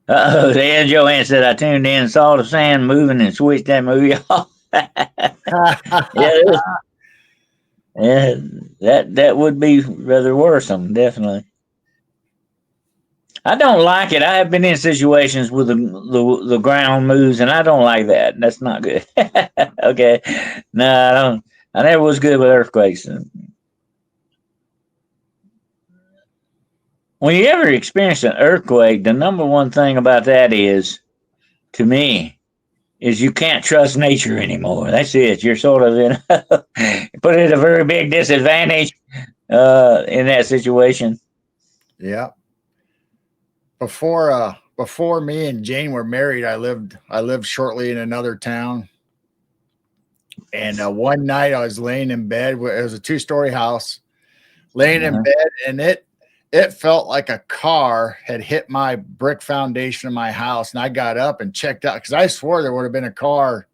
Uh-oh, there Joanne said I tuned in, saw the sand moving, and switched that movie off. Yeah, yeah, that would be rather worrisome, definitely. I don't like it. I have been in situations where the ground moves, and I don't like that. That's not good. Okay, no, I don't. I never was good with earthquakes. When you ever experience an earthquake, the number one thing about that is, to me, is you can't trust nature anymore. That's it. You're sort of in put it at a very big disadvantage in that situation. Yeah. Before me and Jane were married, I lived shortly in another town. And one night I was laying in bed. It was a 2-story house, laying in bed, and it felt like a car had hit my brick foundation of my house. And I got up and checked out because I swore there would have been a car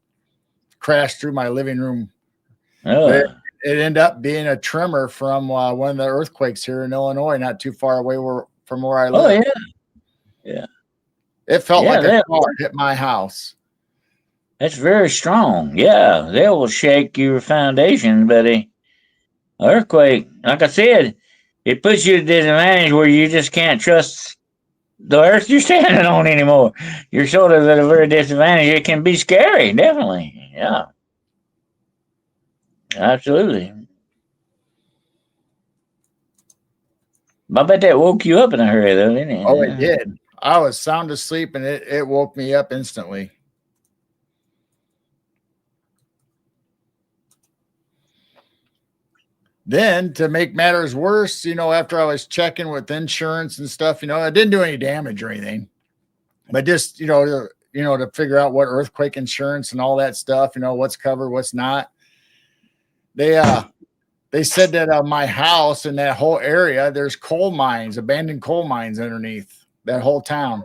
crashed through my living room. But it ended up being a tremor from one of the earthquakes here in Illinois, not too far away from where I live. Oh yeah, yeah. It felt like a car hit my house. That's very strong. Yeah, they will shake your foundation, buddy. Earthquake, like I said, it puts you at a disadvantage where you just can't trust the earth you're standing on anymore. You're sort of at a very disadvantage. It can be scary, definitely. Yeah. Absolutely. I bet that woke you up in a hurry, though, didn't it? Oh, it did. I was sound asleep, and it woke me up instantly. Then, to make matters worse, after I was checking with insurance and stuff, I didn't do any damage or anything, but just to figure out what earthquake insurance and all that stuff, what's covered, what's not. They said that my house and that whole area, there's coal mines, abandoned coal mines underneath that whole town.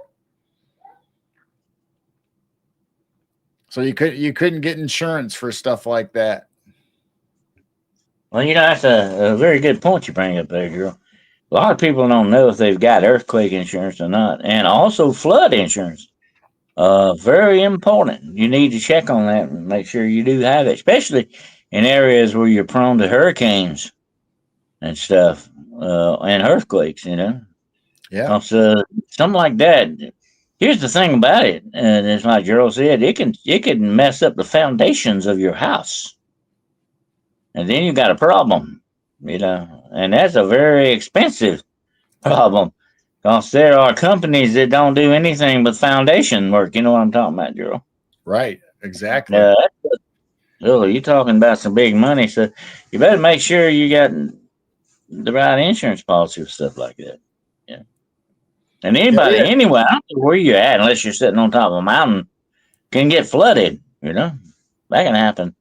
So you couldn't get insurance for stuff like that. Well, that's a very good point you bring up there, girl. A lot of people don't know if they've got earthquake insurance or not, and also flood insurance. Very important. You need to check on that and make sure you do have it, especially in areas where you're prone to hurricanes and stuff, and earthquakes. Yeah. Something like that. Here's the thing about it, and as my Gerald said, it can mess up the foundations of your house. And then you got a problem, and that's a very expensive problem because there are companies that don't do anything but foundation work. You know what I'm talking about, Gerald? Right, exactly. You're talking about some big money, so you better make sure you got the right insurance policy for stuff like that. Yeah. And anyway, I don't know where you're at unless you're sitting on top of a mountain, can get flooded. That can happen.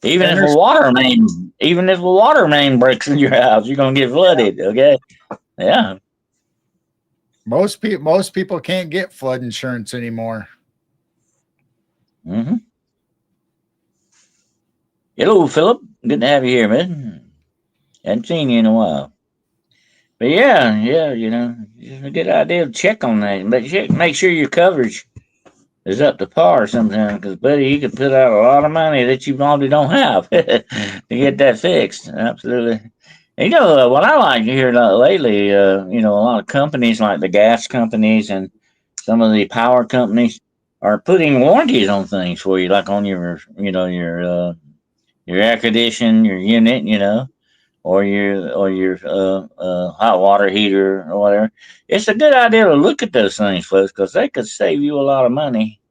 Even if a water main breaks in your house, you're gonna get flooded. Okay, yeah. Most people can't get flood insurance anymore. Mm-hmm. Hello, Philip. Good to have you here, man. Hadn't seen you in a while. But yeah, it's a good idea to check on that. But make sure your coverage is up to par sometimes, because buddy, you could put out a lot of money that you probably don't have to get that fixed. Absolutely. And, what I like to hear lately, a lot of companies like the gas companies and some of the power companies are putting warranties on things for you, like on your air condition, your unit, or your hot water heater or whatever. It's a good idea to look at those things, folks, because they could save you a lot of money.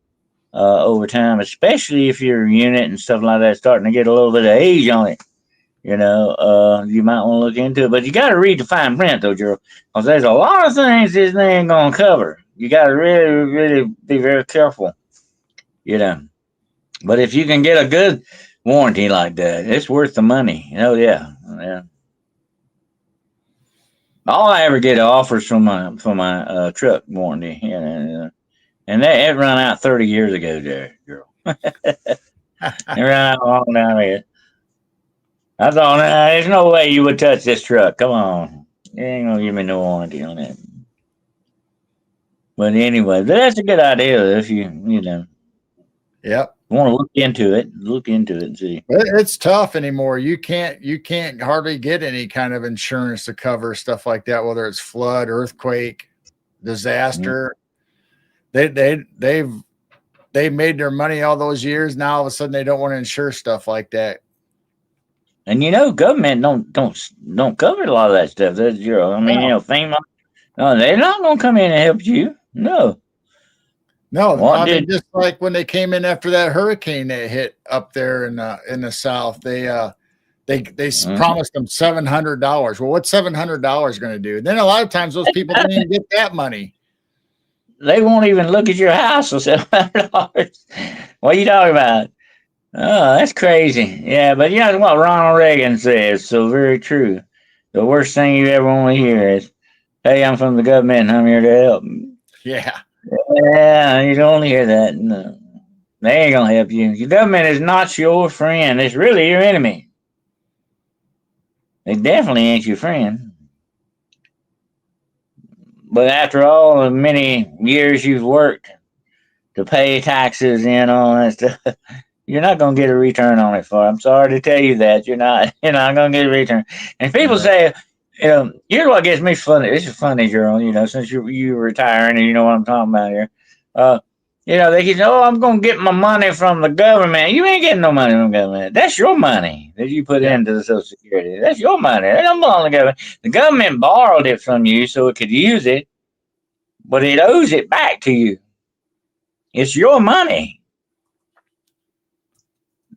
over time, especially if your unit and stuff like that starting to get a little bit of age on it. You might want to look into it, but you got to read the fine print though, Gerald, because there's a lot of things this thing ain't gonna cover. You got to really, really be very careful, you know. But if you can get a good warranty like that, it's worth the money. Oh yeah, yeah. All I ever get offers from my truck warranty, and that it run out 30 years ago, there, girl. It ran out long down here. I thought, there's no way you would touch this truck. Come on, you ain't gonna give me no warranty on it. But anyway, that's a good idea if you know Yep. want to look into it. Look into it and see. It's tough anymore. You can't hardly get any kind of insurance to cover stuff like that, whether it's flood, earthquake, disaster. They've made their money all those years. Now all of a sudden they don't want to insure stuff like that. And government don't cover a lot of that stuff. That's zero. I mean, FEMA. No, they're not gonna come in and help you. No. I mean, just like when they came in after that hurricane that hit up there in the South, they promised them $700. Well, what's $700 going to do? Then a lot of times those people don't even get that money. They won't even look at your house for $700. What are you talking about? Oh, that's crazy. Yeah, but you know what Ronald Reagan says, so very true. The worst thing you ever want to hear is, "Hey, I'm from the government and I'm here to help." Yeah. Yeah, you don't hear that. No. They ain't gonna help you. Your government is not your friend. It's really your enemy. They definitely ain't your friend. But after all the many years you've worked to pay taxes and all that stuff, you're not gonna get a return on it. I'm sorry to tell you that you're not gonna get a return. And people say, here's what gets me funny. This is funny, Gerald. Since you're retiring and you know what I'm talking about here. They keep saying, "Oh, I'm gonna get my money from the government." You ain't getting no money from the government. That's your money that you put into the Social Security. That's your money. It don't belong to the government. The government borrowed it from you so it could use it, but it owes it back to you. It's your money.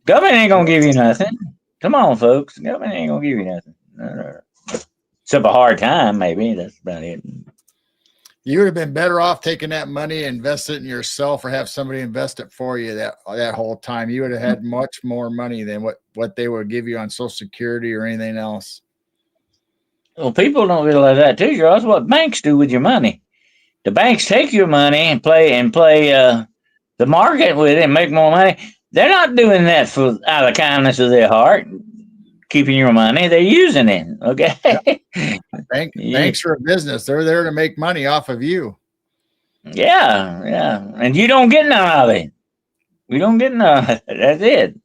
Government ain't gonna give you nothing. Come on, folks. The government ain't gonna give you nothing. No. Except a hard time, maybe. That's about it. You would have been better off taking that money, invest it in yourself, or have somebody invest it for you that whole time. You would have had much more money than what they would give you on Social Security or anything else. Well, people don't realize that too, Charles. That's what banks do with your money. The banks take your money and play the market with it and make more money. They're not doing that out of the kindness of their heart, keeping your money. They're using it. Okay. Banks are a business. They're there to make money off of you. Yeah. And you don't get none of it. You don't get none of it. That's it.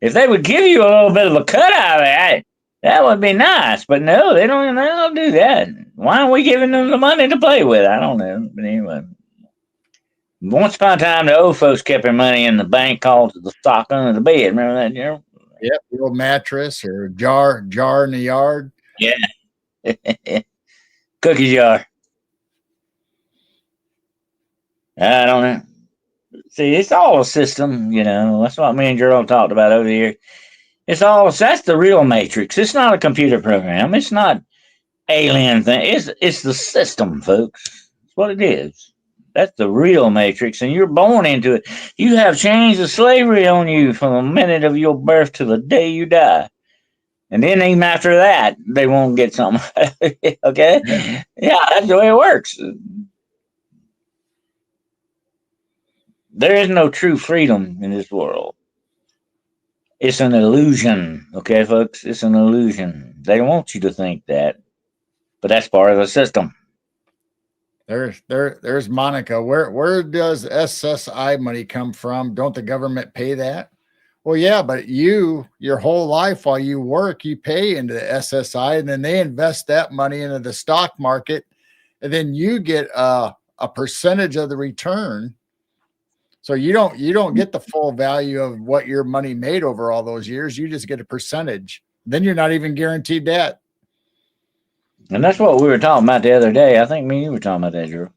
If they would give you a little bit of a cut out of that, that would be nice. But no, they don't do that. Why aren't we giving them the money to play with? I don't know. But anyway. Once upon a time, the old folks kept their money in the bank called the stock under the bed. Remember that, Gerald? Yep, the old mattress or jar in the yard. Yeah. Cookie jar. I don't know. See, it's all a system, That's what me and Gerald talked about over here. That's the real matrix. It's not a computer program. It's not alien thing. It's the system, folks. That's what it is. That's the real matrix, and you're born into it. You have chains of slavery on you from the minute of your birth to the day you die. And then even after that, they won't get something. Okay? Yeah, that's the way it works. There is no true freedom in this world. It's an illusion. Okay, folks? It's an illusion. They want you to think that. But that's part of the system. There's Monica. Where does SSI money come from? Don't the government pay that? Well, yeah, but your whole life while you work, you pay into the SSI, and then they invest that money into the stock market, and then you get a percentage of the return. So you don't get the full value of what your money made over all those years. You just get a percentage. Then you're not even guaranteed that. And that's what we were talking about the other day. I think me and you were talking about that, Drew.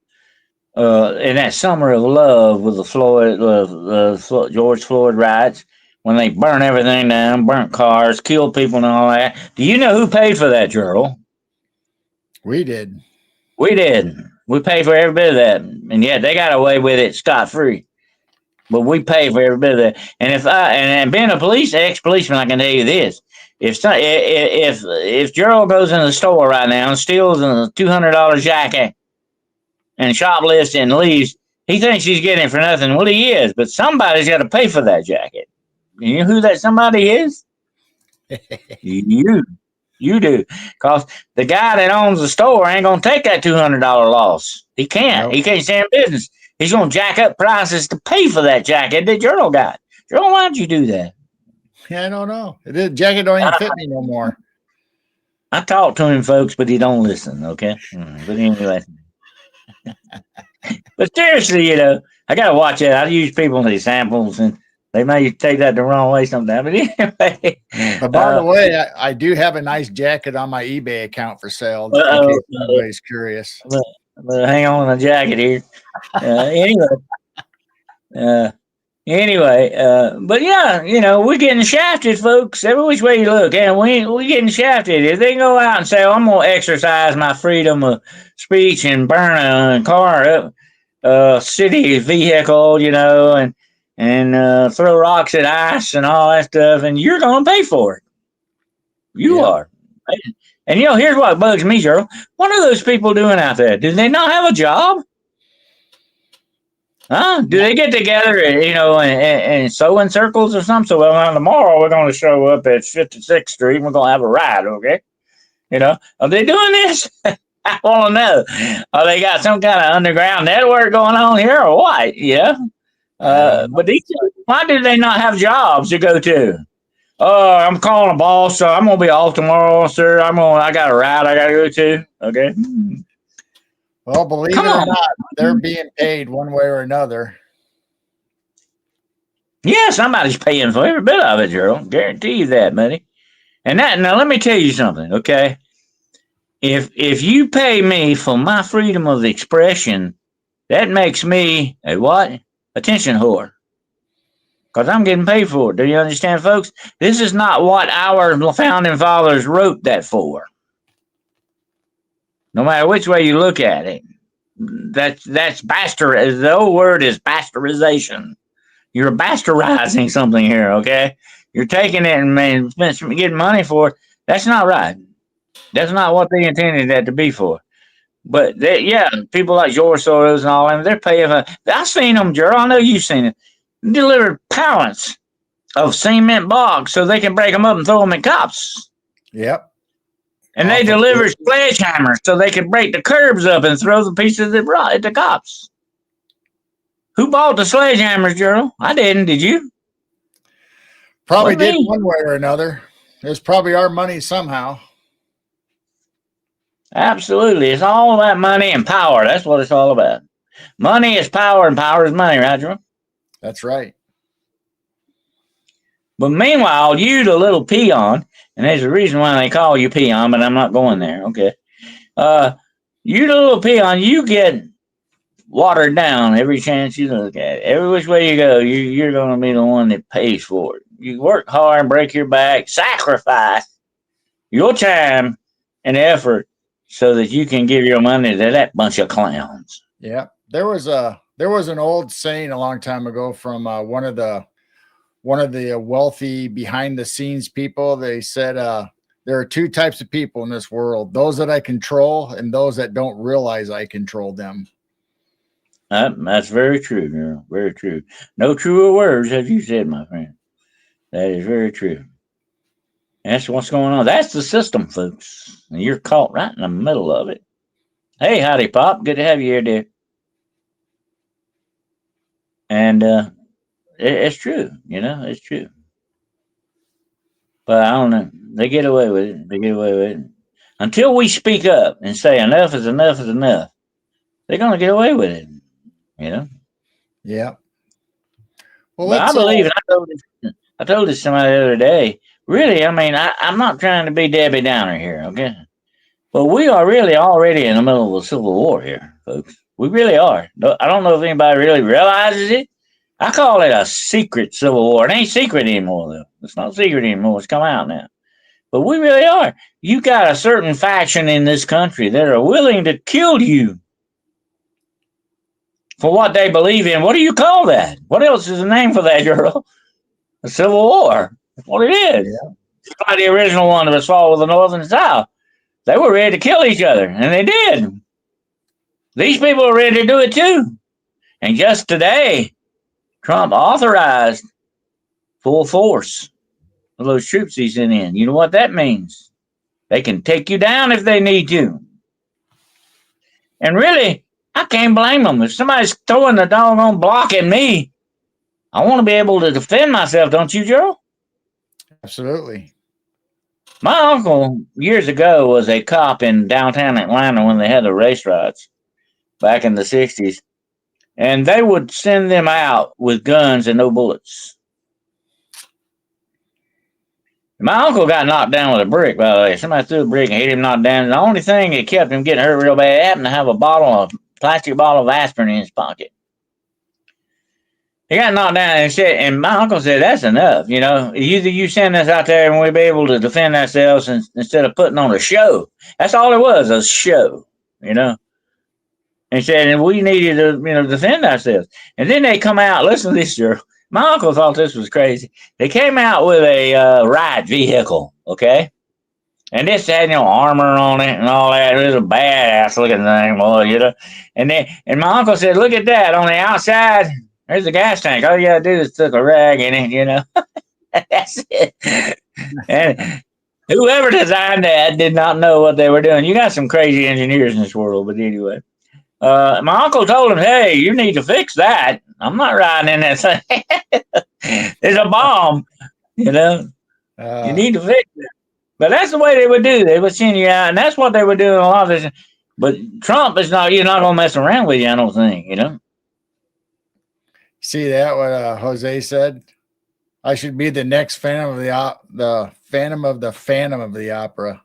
in that summer of love with the George Floyd riots, when they burnt everything down, burnt cars, killed people, and all that. Do you know who paid for that, Gerald? We did. We did. We paid for every bit of that, and yet they got away with it scot free. But we pay for every bit of that. And and being a ex-policeman, I can tell you this: if Gerald goes in the store right now and steals a $200 jacket and shoplifts and leaves, he thinks he's getting it for nothing. Well, he is, but somebody's got to pay for that jacket. You know who that somebody is? You. You do. Because the guy that owns the store ain't going to take that $200 loss. He can't. Nope. He can't stay in business. He's going to jack up prices to pay for that jacket that Gerald got. Gerald, why'd you do that? I don't know. The jacket don't even fit me no more. I talk to him, folks, but he don't listen, okay? But anyway. But seriously, you know, I got to watch it. I use people in these samples, and they may take that the wrong way sometimes. But anyway. But by the way, I do have a nice jacket on my eBay account for sale. In case anybody's curious. But hang on to the jacket here. But yeah, you know, we're getting shafted, folks, every which way you look. And we getting shafted. If they go out and say, I'm going to exercise my freedom of speech and burn a car up, city vehicle, you know, and throw rocks at ICE and all that stuff, and you're going to pay for it. You are. And, you know, here's what bugs me, Gerald. What are those people doing out there? Do they not have a job? Huh? Do they get together, you know, and sew in circles or something? So, well, now tomorrow we're going to show up at 56th Street and we're going to have a ride, okay? You know, are they doing this? I want to know. Are they got some kind of underground network going on here or what? Yeah. But why do they not have jobs to go to? I'm calling a boss, so I'm gonna be off tomorrow, sir. I got a ride I gotta go to. Okay. Well, believe it or not, they're being paid one way or another. Yeah, somebody's paying for every bit of it, Gerald. Guarantee you that, buddy. And now let me tell you something, okay? If you pay me for my freedom of expression, that makes me a what? Attention whore. Because I'm getting paid for it. Do you understand, folks? This is not what our founding fathers wrote that for. No matter which way you look at it. That's the old word is bastardization. You're bastardizing something here, okay? You're taking it and getting money for it. That's not right. That's not what they intended that to be for. But people like George Soros and all them, they're paying for. I've seen them, Gerald. I know you've seen it. Delivered pallets of cement blocks so they can break them up and throw them at cops. Yep. And they delivered sledgehammers so they could break the curbs up and throw the pieces at the cops. Who bought the sledgehammers, Gerald? I didn't. Did you? Probably did one way or another. It's probably our money somehow. Absolutely. It's all about money and power. That's what it's all about. Money is power and power is money, right, Gerald? That's right. But meanwhile, you, the little peon, and there's a reason why they call you peon, but I'm not going there, okay? You, the little peon, you get watered down every chance you look at it. Every which way you go, you're going to be the one that pays for it. You work hard and break your back, sacrifice your time and effort so that you can give your money to that bunch of clowns. Yeah, there was an old saying a long time ago from one of the wealthy behind the scenes people. They said there are two types of people in this world: those that I control and those that don't realize I control them. That's very true, girl. Very true. No truer words have you said, my friend. That is very true. That's what's going on. That's the system, folks. And you're caught right in the middle of it. Hey, howdy, Pop. Good to have you here, dear. And it's true, you know, it's true. But I don't know. They get away with it. They get away with it. Until we speak up and say enough is enough is enough, they're going to get away with it, you know? Yeah. Well, I believe, I told this to somebody the other day, really, I mean, I'm not trying to be Debbie Downer here, okay? But we are really already in the middle of a civil war here, folks. We really are. I don't know if anybody really realizes it. I call it a secret civil war. It ain't secret anymore, though. It's not secret anymore. It's come out now. But we really are. You got a certain faction in this country that are willing to kill you for what they believe in. What do you call that? What else is the name for that, girl? A civil war. That's what it is. Yeah. It's like the original one that was fought with the North and the South. They were ready to kill each other, and they did. These people are ready to do it too. And just today, Trump authorized full force of those troops he sent in. You know what that means? They can take you down if they need to. And really, I can't blame them. If somebody's throwing the doggone block at me, I want to be able to defend myself, don't you, Joe? Absolutely. My uncle, years ago, was a cop in downtown Atlanta when they had the race riots back in the 60s. And they would send them out with guns and no bullets. My uncle got knocked down with a brick, by the way. Somebody threw a brick and hit him, knocked down. The only thing that kept him getting hurt real bad happened to have a plastic bottle of aspirin in his pocket. He got knocked down and my uncle said, that's enough. You know, either you send us out there and we'll be able to defend ourselves instead of putting on a show. That's all it was, a show, you know. And he said, and we needed to, defend ourselves. And then they come out, listen to this, Joe. My uncle thought this was crazy. They came out with a riot vehicle, okay? And this had, armor on it and all that. It was a badass looking thing, boy, you know. And my uncle said, look at that. On the outside, there's a gas tank. All you got to do is stick a rag in it, you know. That's it. And whoever designed that did not know what they were doing. You got some crazy engineers in this world, but anyway. My uncle told him, hey, you need to fix that. I'm not riding in that thing. There's a bomb, you know. You need to fix it. But that's the way they would do. They would send you out, and that's what they were doing a lot of this. But Trump is not, you're not going to mess around with you, I don't think, you know. See that, what Jose said? I should be the next Phantom of the Phantom of the Phantom of the Opera.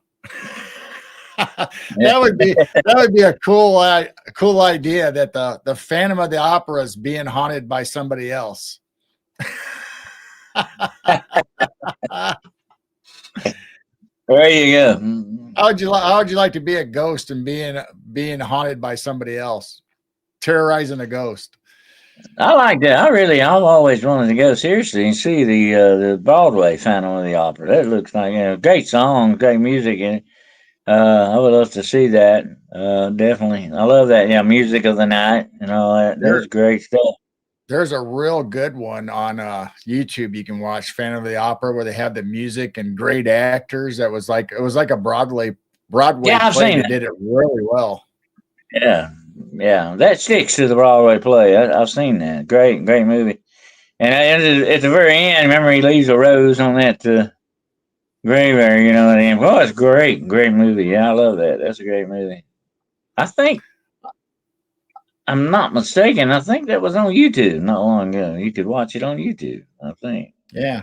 that would be a cool idea, that the Phantom of the Opera is being haunted by somebody else. There you go. How would you like to be a ghost and being haunted by somebody else, terrorizing a ghost? I like that. I've always wanted to go seriously and see the Broadway Phantom of the Opera. That looks like great song, great music, and I would love to see that. Definitely, I love that. Yeah, music of the night and all that. That's great stuff. There's a real good one on YouTube you can watch, Phantom of the Opera, where they have the music and great actors. It was like a Broadway yeah, play that did it really well. Yeah, that sticks to the Broadway play. I've seen that. Great movie. And at the very end, remember he leaves a rose on that grave there, you know. And oh, it's great movie. Yeah, I love that. That's a great movie. I think, I'm not mistaken, I think that was on YouTube not long ago. You could watch it on YouTube, I think. Yeah.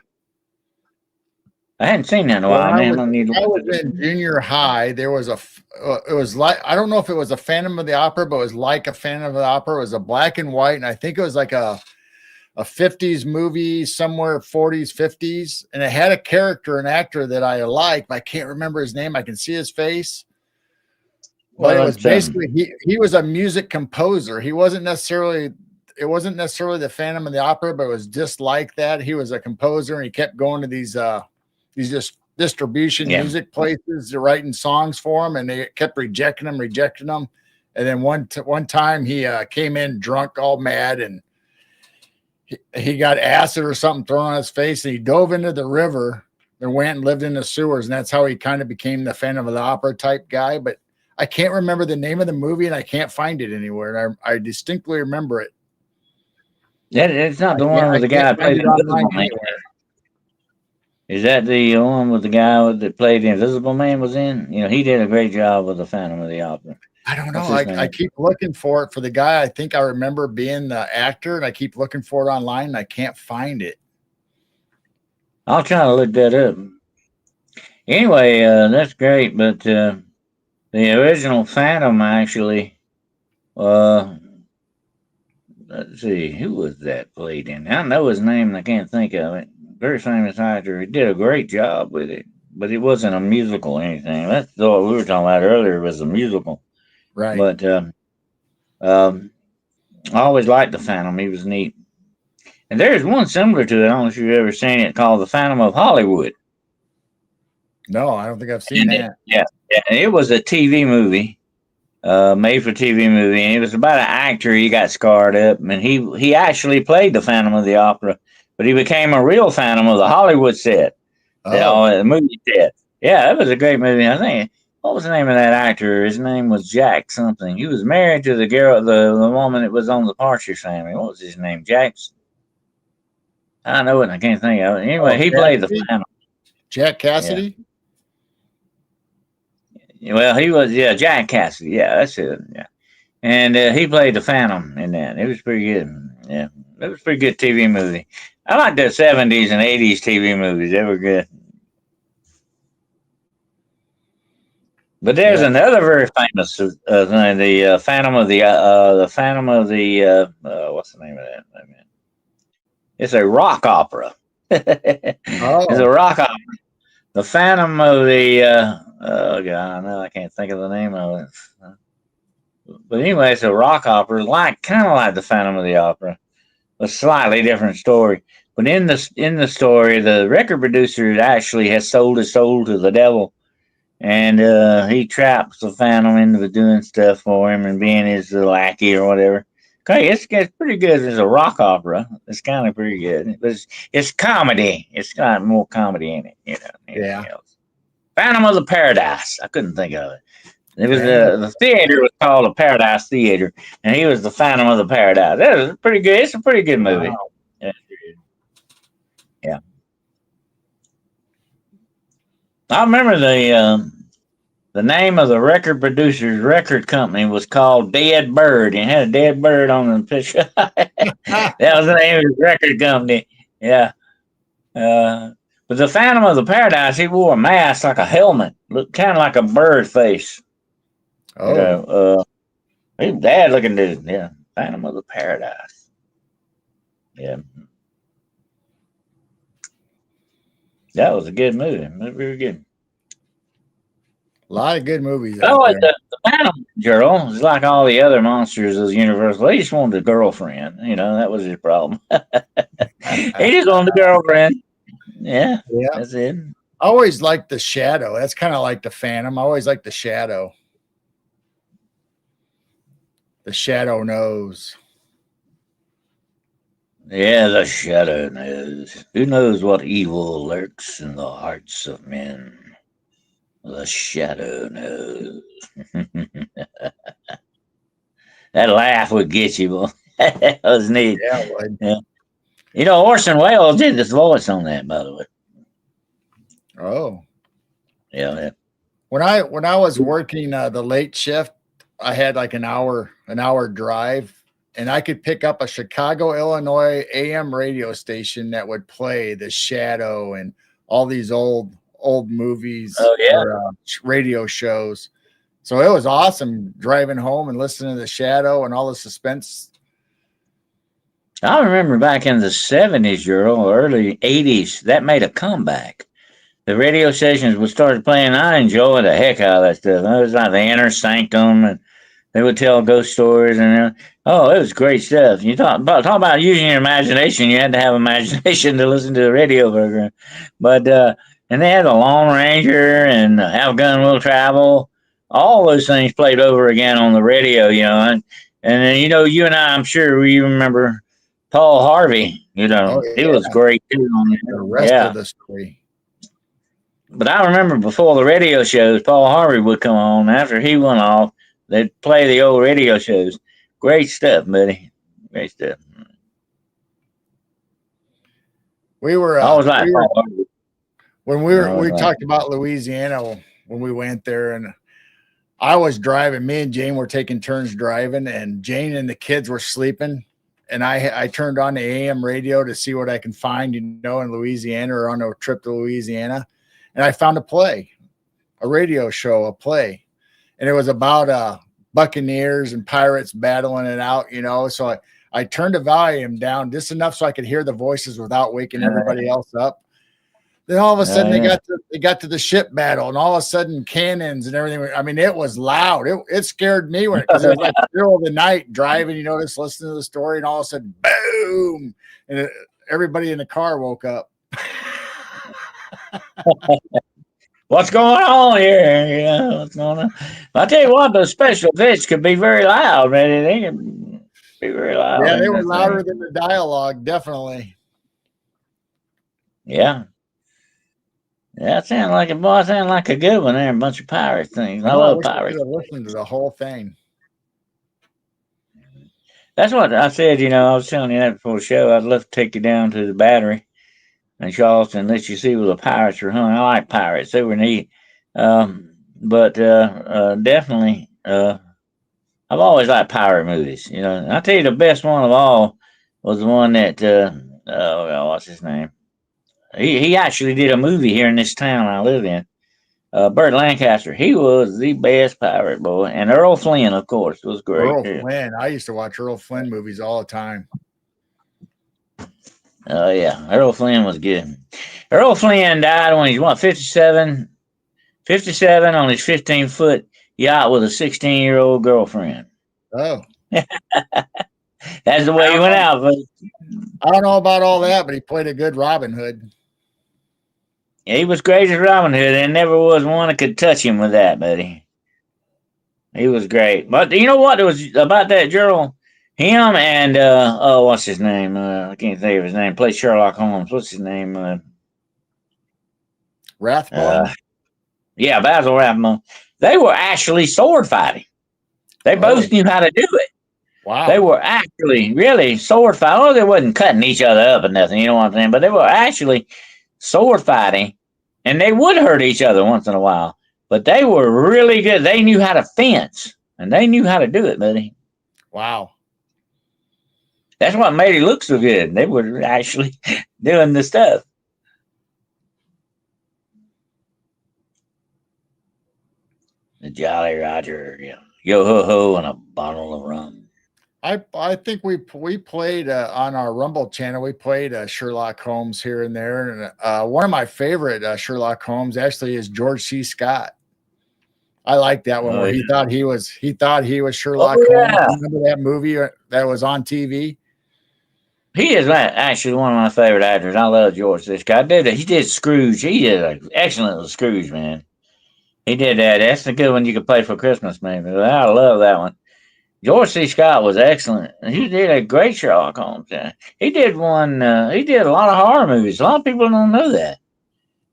I hadn't seen that in a while. I was in junior high. There was it was like, I don't know if it was a Phantom of the Opera, but it was like a Phantom of the Opera. It was a black and white, and I think it was like a 50s movie, somewhere 40s, 50s, and it had a character, an actor that I like, but I can't remember his name. I can see his face. But it was basically he was a music composer. It wasn't necessarily the Phantom of the Opera, but it was just like that. He was a composer, and he kept going to these just distribution music places, writing songs for them, and they kept rejecting them. And then one time he came in drunk, all mad, and he got acid or something thrown on his face, and he dove into the river and went and lived in the sewers, and that's how he kind of became the Phantom of the Opera type guy. But I can't remember the name of the movie, and I can't find it anywhere. And I distinctly remember it. Yeah, it's not the one with the guy that played Invisible Man. Is that the one with the guy that played the Invisible Man was in? You know, he did a great job with the Phantom of the Opera. I don't know. I keep looking for it for the guy. I think I remember being the actor, and I keep looking for it online, and I can't find it. I'll try to look that up. Anyway, that's great. But the original Phantom actually let's see, who was that played in? I know his name and I can't think of it. Very famous actor. He did a great job with it, but it wasn't a musical or anything. That's what we were talking about earlier was a musical. Right. But um, I always liked the Phantom. He was neat. And there's one similar to it. I don't know if you've ever seen it called The Phantom of Hollywood. No, I don't think I've seen that. Yeah, and it was a TV movie, made for TV movie, and it was about an actor. He got scarred up, and he actually played the Phantom of the Opera, but he became a real Phantom of the Hollywood set, the movie set. Yeah, that was a great movie. I think what was the name of that actor? His name was Jack something. He was married to the girl, the woman that was on the Partridge Family. What was his name? Jackson. I know it. I can't think of it. Anyway, he played the Phantom. Jack Cassidy. Yeah. Well, he was Jack Cassidy. Yeah, that's it. Yeah, and he played the Phantom in that. It was pretty good. Yeah, it was a pretty good TV movie. I like the 70s and 80s TV movies. They were good. But there's another very famous thing, the Phantom of the Phantom of the what's the name of that? It's a rock opera. It's a rock opera. The Phantom of the oh god, I can't think of the name of it. But anyway, it's a rock opera, kind of like the Phantom of the Opera, a slightly different story. But in the story, the record producer actually has sold his soul to the devil, and he traps the Phantom into doing stuff for him and being his lackey or whatever. Okay, it's pretty good. It's a rock opera. It's kind of pretty good. It's comedy. It's got more comedy in it, anything else. Phantom of the Paradise. I couldn't think of it. It was the theater was called the Paradise Theater, and he was the Phantom of the Paradise. That was pretty good. It's a pretty good movie. Wow. Yeah. I remember the name of the record producer's record company was called Dead Bird. It had a dead bird on the picture. That was the name of his record company. Yeah. But the Phantom of the Paradise, he wore a mask like a helmet, looked kind of like a bird face. Oh. He was bad looking dude. Yeah. Phantom of the Paradise. Yeah. That was a good movie. Very good. A lot of good movies. The Phantom girl is like all the other monsters of Universal. He just wanted a girlfriend. That was his problem. He just wanted a girlfriend. Yeah. That's it. I always liked the Shadow. That's kind of like the Phantom. I always liked the Shadow. The Shadow knows. Yeah, the Shadow knows. Who knows what evil lurks in the hearts of men? The Shadow knows. That laugh would get you, boy. That was neat. Yeah, it would. Yeah. Orson Welles did this voice on that, by the way. Oh. Yeah. When I was working the late shift, I had like an hour drive, and I could pick up a Chicago, Illinois AM radio station that would play The Shadow and all these old movies or radio shows. So it was awesome driving home and listening to The Shadow and all the suspense. I remember back in the 70s, or early 80s, that made a comeback. The radio stations would start playing. I enjoyed the heck out of that stuff. It was like the Inner Sanctum, and they would tell ghost stories, and it was great stuff. You talk about using your imagination. You had to have imagination to listen to the radio program, but and they had the Lone Ranger and How Gun Will Travel. All those things played over again on the radio, and then you and I, I'm sure we remember Paul Harvey. He was great too on the rest of the story. But I remember before the radio shows, Paul Harvey would come on. After he went off, they'd play the old radio shows. Great stuff, buddy. Great stuff. We were. I was like Paul Harvey. When we talked about Louisiana when we went there, and I was driving. Me and Jane were taking turns driving, and Jane and the kids were sleeping. And I turned on the AM radio to see what I can find, in Louisiana or on a trip to Louisiana. And I found a radio show, a play. And it was about Buccaneers and pirates battling it out, So I turned the volume down just enough so I could hear the voices without waking everybody else up. Then all of a sudden they got to the ship battle, and all of a sudden cannons and everything. I mean, it was loud. It scared me because it was like the middle of the night driving, just listening to the story, and all of a sudden, boom, and everybody in the car woke up. What's going on here? What's going on? I tell you what, the special effects could be very loud, man. They can be very loud. Yeah, they were louder than the dialogue, definitely. Yeah. That sounds like a good one there. A bunch of pirate things. I love pirates. I listened to the whole thing. That's what I said. I was telling you that before the show. I'd love to take you down to the battery in Charleston and let you see where the pirates were hung. I like pirates; they were neat. But definitely, I've always liked pirate movies. I tell you, the best one of all was the one that what's his name? He actually did a movie here in this town I live in. Burt Lancaster. He was the best pirate, boy. And Errol Flynn, of course, was great. Errol Flynn. I used to watch Errol Flynn movies all the time. Oh, yeah. Errol Flynn was good. Errol Flynn died when he was, 57? 57 on his 15-foot yacht with a 16-year-old girlfriend. Oh. That's the way he went out. But I don't know about all that, but he played a good Robin Hood. He was great as Robin Hood, and never was one that could touch him with that, buddy. He was great. But you know what? It was about that Gerald, him and, what's his name? I can't think of his name. Played Sherlock Holmes. What's his name? Rathbone? Yeah, Basil Rathbone. They were actually sword fighting. They both knew how to do it. Wow. They were actually really sword fighting. Oh, they wasn't cutting each other up or nothing, you know what I'm saying? But they were actually sword fighting, and they would hurt each other once in a while. But they were really good. They knew how to fence, and they knew how to do it, buddy. Wow. That's what made it look so good. They were actually doing the stuff. The Jolly Roger, yo ho ho, and a bottle of rum. I think we played on our Rumble channel. We played Sherlock Holmes here and there, and one of my favorite Sherlock Holmes actually is George C. Scott. I like that one where he thought he was Sherlock Holmes. Remember that movie that was on TV? He is actually one of my favorite actors. I love George C. Scott. He did Scrooge. He did an excellent Scrooge, man. He did that. That's a good one you could play for Christmas, maybe. I love that one. George C. Scott was excellent. He did a great Sherlock Holmes. He did one. He did a lot of horror movies. A lot of people don't know that.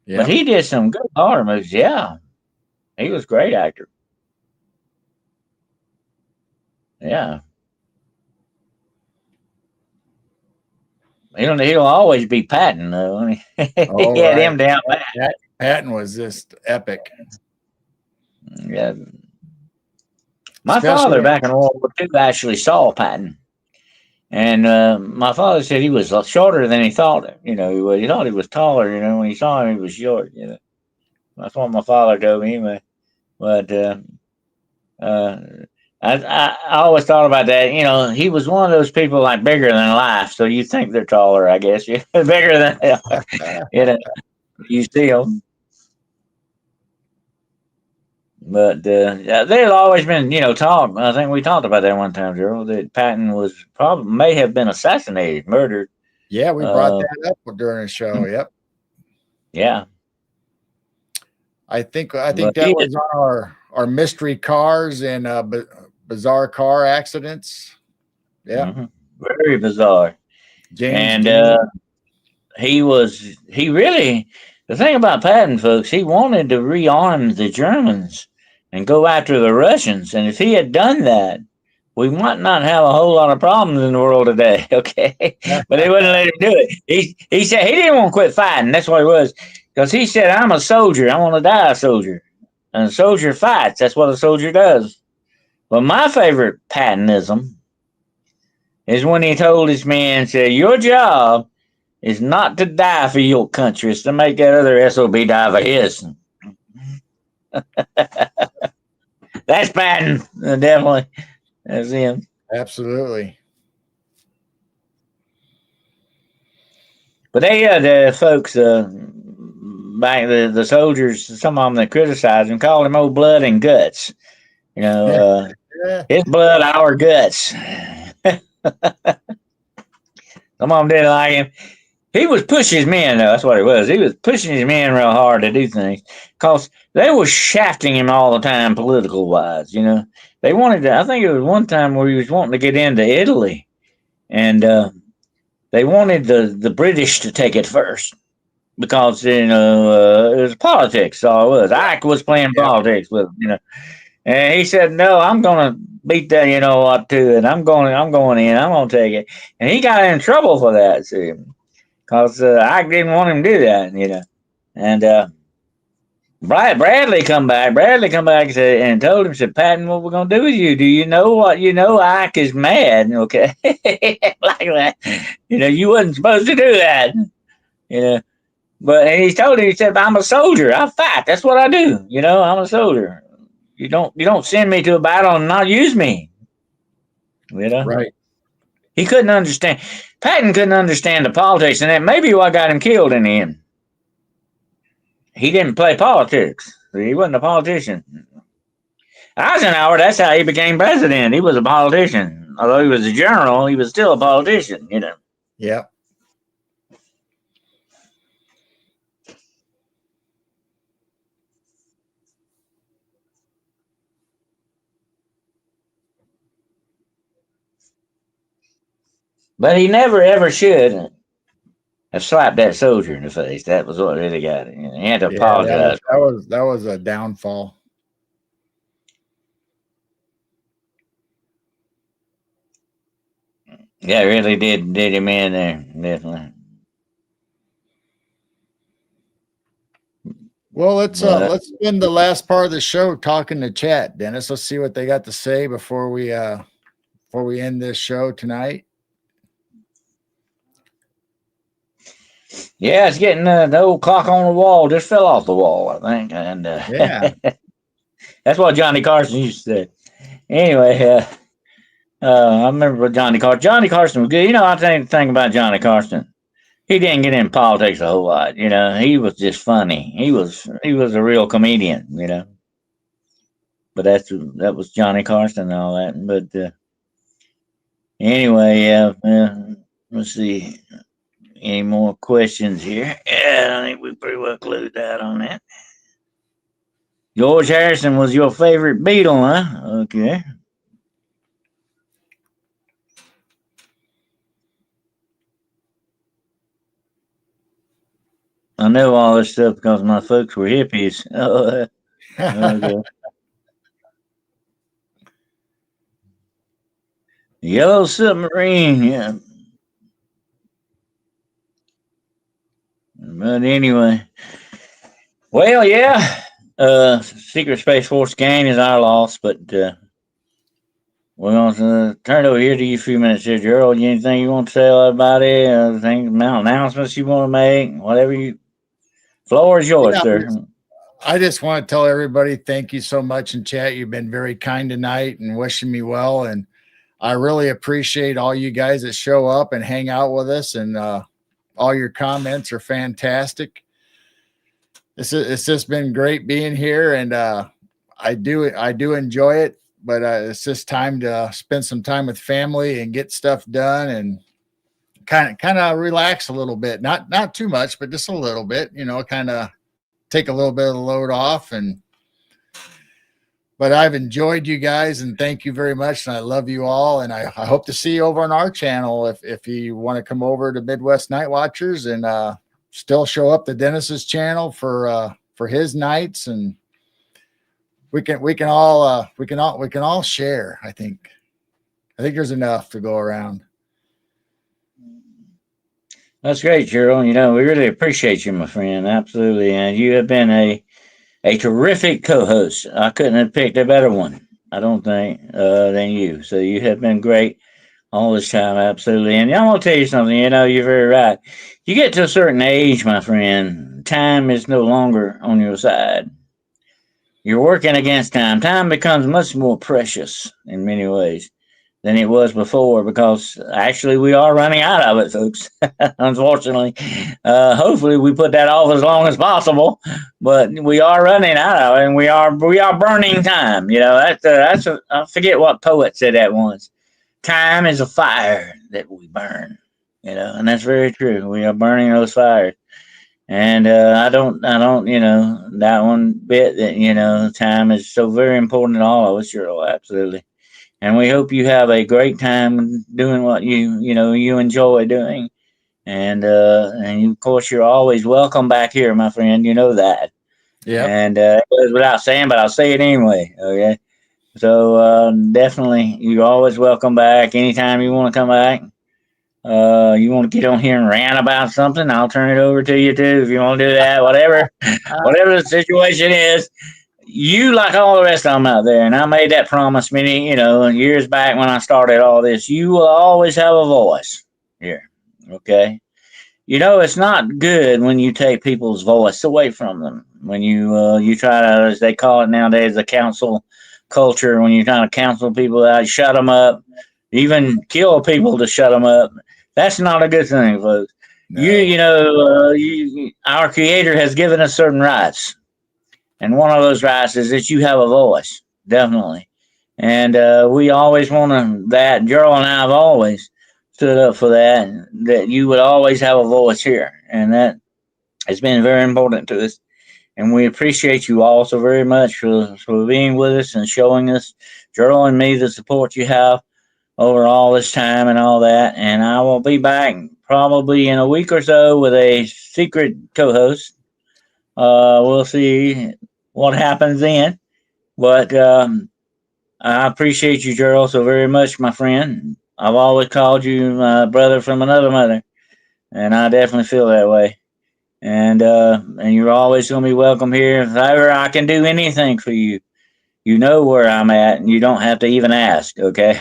Yeah. But he did some good horror movies. Yeah. He was a great actor. Yeah. He'll always be Patton, though. He had him down bad. Patton was just epic. Yeah. My father back in World War II actually saw Patton. And my father said he was shorter than he thought. He thought he was taller. When he saw him, he was short. That's what my father told me anyway. But I always thought about that. He was one of those people like bigger than life. So you think they're taller, I guess. Bigger than they are. You see them. But they've always been, talk. I think we talked about that one time, Gerald, that Patton may have been assassinated, murdered. Yeah, we brought that up during the show. Yep. Yeah. I think that was on our mystery cars and bizarre car accidents. Yeah. Mm-hmm. Very bizarre. James the thing about Patton, folks, he wanted to rearm the Germans and go after the Russians. And if he had done that, we might not have a whole lot of problems in the world today, okay? But they wouldn't let him do it. He said he didn't want to quit fighting. That's what it was. Because he said, I'm a soldier. I want to die a soldier. And a soldier fights. That's what a soldier does. But my favorite Pattonism is when he told his men, said, your job is not to die for your country. It's to make that other SOB die for his. That's Patton. Definitely. That's him. Absolutely. But the folks, back the soldiers, some of them that criticized him called him old blood and guts. You know, Yeah. his blood, our guts. Some of them didn't like him. He was pushing his men, though. That's what it was. He was pushing his men real hard to do things because they were shafting him all the time, political wise. You know, they wanted to. I think it was one time where he was wanting to get into Italy, and they wanted the British to take it first because it was politics. All it was. Ike was playing politics with and he said, "No, I'm gonna beat that. You know what? To it. I'm going in. I'm gonna take it." And he got in trouble for that. See, because I didn't want him to do that, And Bradley come back. Bradley come back and said, and told him, said, Patton, what we're gonna do with you? Do you know what you know? Ike is mad, okay, like that. You wasn't supposed to do that, But and he told him, he said, I'm a soldier. I fight. That's what I do. I'm a soldier. You don't send me to a battle and not use me. Right. He couldn't understand. Patton couldn't understand the politics, and that may be what got him killed in the end. He didn't play politics. He wasn't a politician. Eisenhower, that's how he became president. He was a politician. Although he was a general, he was still a politician, Yep. But he never ever should have slapped that soldier in the face. That was what really got him. He had to apologize. That was a downfall. Yeah, really did him in there, definitely. Well, let's spend the last part of the show talking to chat, Dennis. Let's see what they got to say before we end this show tonight. Yeah, it's getting the old clock on the wall just fell off the wall, I think, and yeah, that's what Johnny Carson used to say. Anyway, I remember Johnny Carson. Johnny Carson was good. I think the thing about Johnny Carson, he didn't get in politics a whole lot. He was just funny. He was a real comedian. But that was Johnny Carson and all that. But anyway, let's see. Any more questions here? Yeah, I think we pretty well clued out on that. George Harrison was your favorite Beatle, huh? Okay. I know all this stuff because my folks were hippies. Oh, okay. Yellow Submarine, yeah. But anyway, well, yeah. Secret Space Force game is our loss, but we're going to turn it over here to you a few minutes here, Gerald. Anything you want to say about it? Announcements you want to make? Whatever you. Floor is yours, sir. I just want to tell everybody thank you so much in chat. You've been very kind tonight and wishing me well, and I really appreciate all you guys that show up and hang out with us, and all your comments are fantastic. It's just been great being here, and I do enjoy it. But it's just time to spend some time with family and get stuff done, and kind of relax a little bit. Not too much, but just a little bit. Kind of take a little bit of the load off. But I've enjoyed you guys, and thank you very much. And I love you all. And I hope to see you over on our channel if you want to come over to Midwest Night Watchers and still show up to Dennis's channel for his nights, and we can all share. I think there's enough to go around. That's great, Gerald. We really appreciate you, my friend. Absolutely. And you have been a terrific co-host. I couldn't have picked a better one, I don't think, than you. So you have been great all this time. Absolutely. And I'm going to tell you something, you're very right. You get to a certain age, my friend, time is no longer on your side. You're working against time. Time becomes much more precious in many ways. than it was before, because actually we are running out of it, folks. Unfortunately, hopefully we put that off as long as possible, but we are running out of it, and we are burning time. I forget what poet said that once. Time is a fire that we burn. And that's very true. We are burning those fires. And I don't, that one bit that, time is so very important to all of us, Cheryl, absolutely. And we hope you have a great time doing what you enjoy doing. And of course, you're always welcome back here, my friend. You know that. Yep. And it goes without saying, but I'll say it anyway. Okay. So definitely, you're always welcome back anytime you want to come back. You want to get on here and rant about something, I'll turn it over to you too. If you want to do that, whatever the situation is, you, like all the rest of them out there, and I made that promise many, years back when I started all this. You will always have a voice here. Okay. It's not good when you take people's voice away from them. When you try to, as they call it nowadays, the council culture. When you're trying to counsel people out, shut them up, even kill people to shut them up. That's not a good thing, folks. No. Our Creator has given us certain rights, and one of those rights is that you have a voice, definitely. And we always want that. Gerald and I have always stood up for that you would always have a voice here. And that has been very important to us. And we appreciate you all so very much for being with us and showing us, Gerald and me, the support you have over all this time and all that. And I will be back probably in a week or so with a secret co-host. We'll see what happens then. But I appreciate you, Gerald, so very much, my friend. I've always called you my brother from another mother, and I definitely feel that way. And you're always going to be welcome here. If ever I can do anything for you, you know where I'm at, and you don't have to even ask. Okay,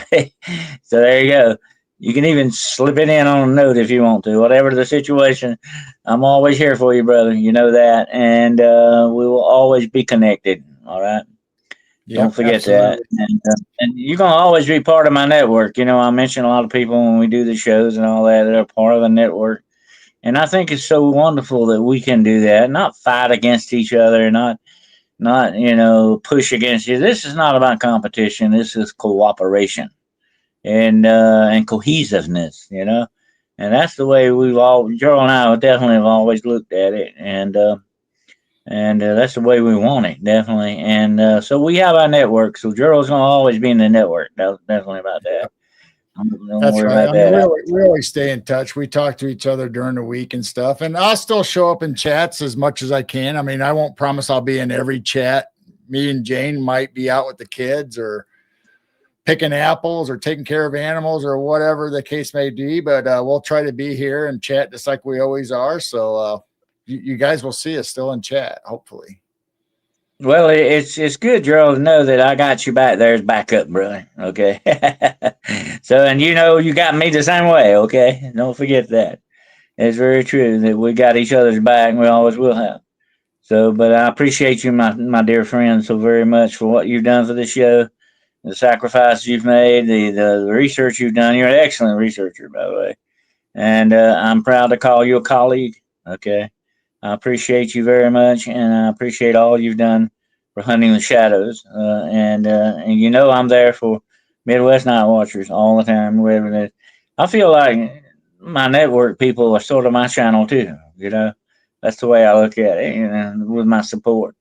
so there you go. You can even slip it in on a note if you want to. Whatever the situation, I'm always here for you, brother. You know that, and we will always be connected. All right. Yep, Don't forget absolutely. that. And you're going to always be part of my network. I mention a lot of people when we do the shows and all that. They're part of the network. And I think it's so wonderful that we can do that, not fight against each other, not push against you. This is not about competition. This is cooperation and cohesiveness, And that's the way Gerald and I definitely have always looked at it. And that's the way we want it, definitely. And so we have our network. So Gerald's going to always be in the network. Definitely about that. Don't That's worry right. about I mean, that. we always stay in touch. We talk to each other during the week and stuff. And I'll still show up in chats as much as I can. I mean, I won't promise I'll be in every chat. Me and Jane might be out with the kids or picking apples or taking care of animals or whatever the case may be. But we'll try to be here and chat just like we always are. So you guys will see us still in chat, hopefully. Well, it's good, Gerald, to know that I got you back there as backup, brother. Okay. So, and you got me the same way. Okay. Don't forget that. It's very true that we got each other's back, and we always will have. So, but I appreciate you, my dear friend, so very much for what you've done for the show, the sacrifices you've made, the research you've done. You're an excellent researcher, by the way, and I'm proud to call you a colleague. Okay. I appreciate you very much, and I appreciate all you've done for hunting the shadows. And I'm there for Midwest Night Watchers all the time, wherever it is. I feel like my network people are sort of my channel too. That's the way I look at it. With my support.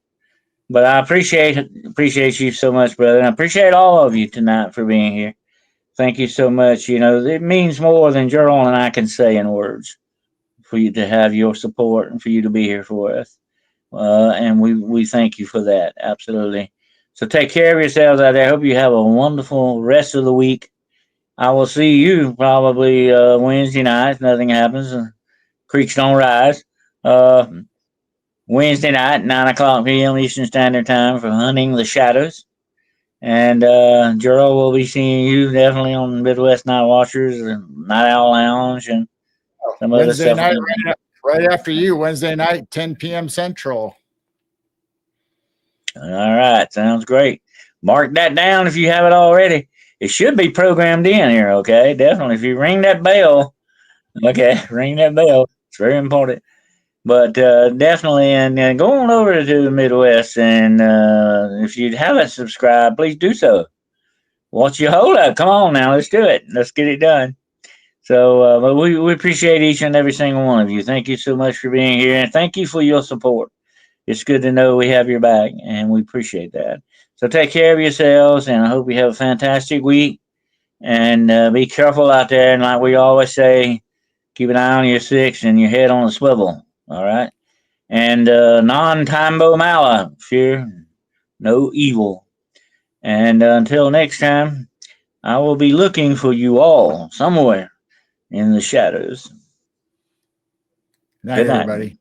But I appreciate you so much, brother, and I appreciate all of you tonight for being here. Thank you so much. It means more than Gerald and I can say in words for you to have your support and for you to be here for us. And we thank you for that. Absolutely. So take care of yourselves out there. I hope you have a wonderful rest of the week. I will see you probably Wednesday night if nothing happens and creeks don't rise. Uh, Wednesday night, 9 o'clock p.m. Eastern Standard Time for Hunting the Shadows. And Gerald will be seeing you definitely on Midwest Night Watchers and Night Owl Lounge and some other Wednesday stuff. night, right after you, Wednesday night, 10 p.m. Central. All right, sounds great. Mark that down if you have it already. it should be programmed in here. Okay, definitely. If you ring that bell, okay, ring that bell. It's very important. But definitely, and go on over to the Midwest, and if you haven't subscribed, please do so. What's your hold up? Come on now, let's do it. Let's get it done. So, but we appreciate each and every single one of you. Thank you so much for being here, and thank you for your support. It's good to know we have your back, and we appreciate that. So take care of yourselves, and I hope you have a fantastic week. And be careful out there, and like we always say, keep an eye on your six and your head on a swivel. All right. And non timbo mala, fear no evil. And until next time, I will be looking for you all somewhere in the shadows. Night, Good night. everybody.